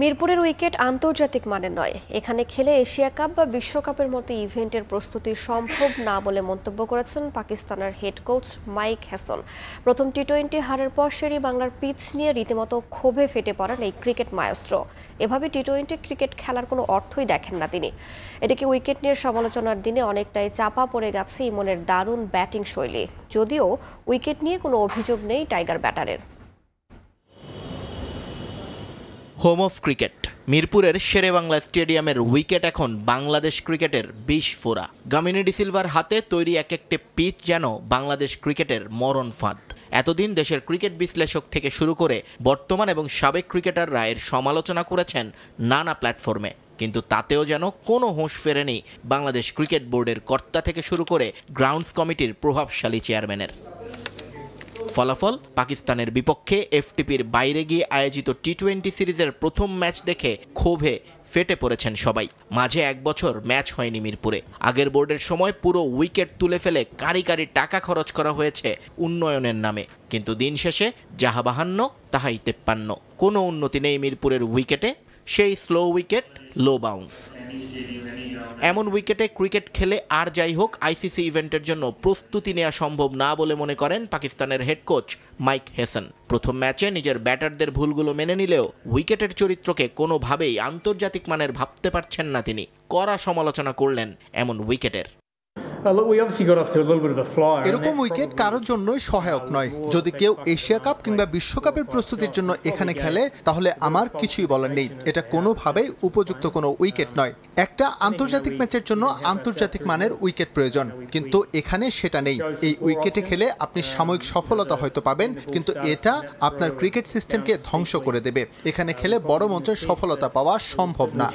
মিরপুরের উইকেট আন্তর্জাতিক মানের নয়, এখানে খেলে এশিয়া কাপ বা বিশ্বকাপের মতো ইভেন্টের প্রস্তুতি সম্ভব না বলে মন্তব্য করেছেন পাকিস্তানের হেড কোচ মাইক হ্যাসন। প্রথম টি-20 হারের পর শেরি বাংলার পিচ নিয়ে রীতিমতো ক্ষোভে ফেটে পড়েন এই ক্রিকেট মায়াস্ট্রো। এভাবে টি-20 ক্রিকেট খেলার কোনো অর্থই দেখেন না তিনি। এদিকে উইকেট নিয়ে সমালোচনার দিনে অনেকটাই চাপা পড়ে গেছে ইমনের দারুণ ব্যাটিং শৈলী, যদিও উইকেট নিয়ে কোনো অভিযোগ নেই টাইগার ব্যাটারের। হোম অফ ক্রিকেট মিরপুরের শেরেবাংলা স্টেডিয়ামের উইকেট এখন বাংলাদেশ ক্রিকেটের বিস্ফোরা। গামিনী ডিসিলভার হাতে তৈরি এক একটি পিচ যেন বাংলাদেশ ক্রিকেটের মরণ ফাঁদ। এতদিন দেশের ক্রিকেট বিশ্লেষক থেকে শুরু করে বর্তমান এবং সাবেক ক্রিকেটাররা এর সমালোচনা করেছেন নানা প্ল্যাটফর্মে, কিন্তু তাতেও যেন কোনো হুঁশ ফেরেনি বাংলাদেশ ক্রিকেট বোর্ডের কর্তা থেকে শুরু করে গ্রাউন্ডস কমিটির প্রভাবশালী চেয়ারম্যানের। ফলাফল পাকিস্তানের বিপক্ষে এফটিপির বাইরে গিয়ে আয়োজিত টি-20 সিরিজের প্রথম ম্যাচ দেখে ক্ষোভে ফেটে পড়েছেন সবাই। মাঝে 1 বছর ম্যাচ হয়নি মিরপুরে। আগের বোর্ডের সময় পুরো উইকেট তুলে ফেলে কারি কারি টাকা খরচ করা হয়েছে উন্নয়নের নামে, কিন্তু দিন শেষে যাহা 52 তাহাই 53। কোনো উন্নতি নেই মিরপুরের উইকেটে, সেই স্লো উইকেট, লো বাউন্স। এমন উইকেটে ক্রিকেট খেলে আর যাই হোক আইসিসি ইভেন্টের জন্য প্রস্তুতি নেওয়া সম্ভব না বলে মনে করেন পাকিস্তানের হেড কোচ মাইক হেসন। প্রথম ম্যাচে নিজের ব্যাটারদের ভুলগুলো মেনে নিলেও উইকেটের চরিত্রকে কোনোভাবেই আন্তর্জাতিক মানের ভাবতে পারছেন না তিনি। কড়া সমালোচনা করলেন এমন উইকেটের। এরকম উইকেট কারোর জন্যই সহায়ক নয়। যদি কেউ এশিয়া কাপ কিংবা বিশ্বকাপের প্রস্তুতির জন্য এখানে খেলে তাহলে আমার কিছুই বলার নেই। এটা কোনোভাবেই উপযুক্ত কোনো উইকেট নয়। একটা আন্তর্জাতিক ম্যাচের জন্য আন্তর্জাতিক মানের উইকেট প্রয়োজন, কিন্তু এখানে সেটা নেই। এই উইকেটে খেলে আপনি সাময়িক সফলতা হয়তো পাবেন, কিন্তু এটা আপনার ক্রিকেট সিস্টেমকে ধ্বংস করে দেবে। এখানে খেলে বড় মঞ্চের সফলতা পাওয়া সম্ভব না।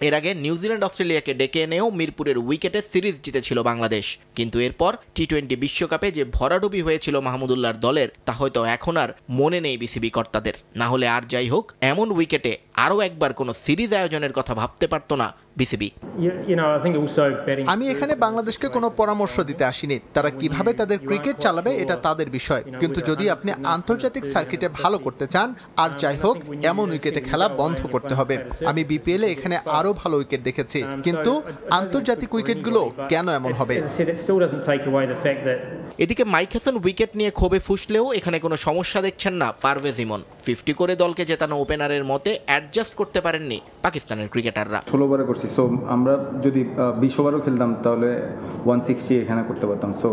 এর আগে নিউজিল্যান্ড অস্ট্রেলিয়াকে ডেকে এনেও মিরপুরের উইকেটে সিরিজ জিতেছিল বাংলাদেশ, কিন্তু এরপর টি-20 বিশ্বকাপে যে ভরাডুবি হয়েছিল মাহমুদুল্লাহর দলের তা হয়তো এখন আর মনে নেই বিসিবি কর্তাদের। না হলে আর যাই হোক এমন উইকেটে আরও একবার কোনো সিরিজ আয়োজনের কথা ভাবতে পারতো না বিসিবি। আমি এখানে বাংলাদেশকে কোনো পরামর্শ দিতে আসিনি। তারা কিভাবে তাদের ক্রিকেট চালাবে এটা তাদের বিষয়, কিন্তু যদি আপনি আন্তর্জাতিক সার্কিটে ভালো করতে চান আর যাই হোক এমন উইকেটে খেলা বন্ধ করতে হবে। আমি বিপিএল এ এখানে আরো ভালো উইকেট দেখেছি, কিন্তু আন্তর্জাতিক উইকেটগুলো কেন এমন হবে? এদিকে মাইক হেসন উইকেট নিয়ে ক্ষোভে ফুসলেও এখানে কোনো সমস্যা দেখছেন না পারভেজ ইমন। 50 করে দলকে জেতানো ওপেনারের মতে অ্যাডজাস্ট করতে পারেননি পাকিস্তানের ক্রিকেটাররা। 16 ওভারে করছি, সো আমরা যদি 20 ওভারও খেলতাম তাহলে 160 এখানে করতে পারতাম। সো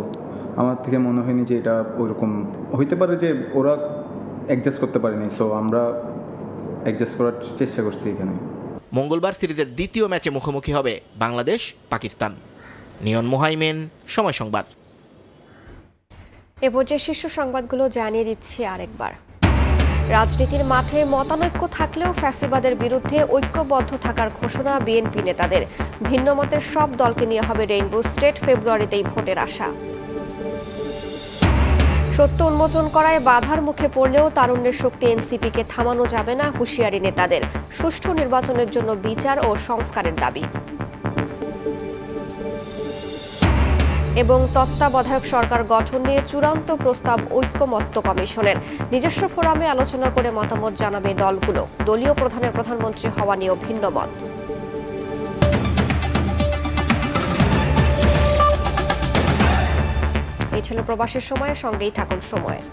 আমার থেকে মনে হয়নি যে এটা ওরকম হইতে পারে যে ওরা অ্যাডজাস্ট করতে পারেনি, সো আমরা অ্যাডজাস্ট করার চেষ্টা করছি এখানে। মঙ্গলবার সিরিজের দ্বিতীয় ম্যাচে মুখোমুখি হবে বাংলাদেশ পাকিস্তান। নিয়ন মোহাইমেন, সময় সংবাদ। এ পর্যায়ে শীর্ষ সংবাদগুলো জানিয়ে দিচ্ছি আরেকবার। রাজনীতির মাঠে মতানৈক্য থাকলেও ফ্যাসিবাদের বিরুদ্ধে ঐক্যবদ্ধ থাকার ঘোষণা বিএনপি নেতাদের। ভিন্ন মতের সব দলকে নিয়ে হবে রেইনবো স্টেট, ফেব্রুয়ারিতেই ভোটের আশা। সত্য উন্মোচন করায় বাধার মুখে পড়লেও তারুণ্যের শক্তি এনসিপিকে থামানো যাবে না, হুঁশিয়ারি নেতাদের। সুষ্ঠু নির্বাচনের জন্য বিচার ও সংস্কারের দাবি। এবং তত্ত্বাবধায়ক সরকার গঠন নিয়ে চূড়ান্ত প্রস্তাব ঐক্যমত্য কমিশনের। নিজস্ব ফোরামে আলোচনা করে মতামত জানাবে দলগুলো। দলীয় প্রধানের প্রধানমন্ত্রী হওয়া নিয়েও ভিন্ন মত। এই ছিল প্রবাসের সময়ের সঙ্গেই থাকুন সময়ের।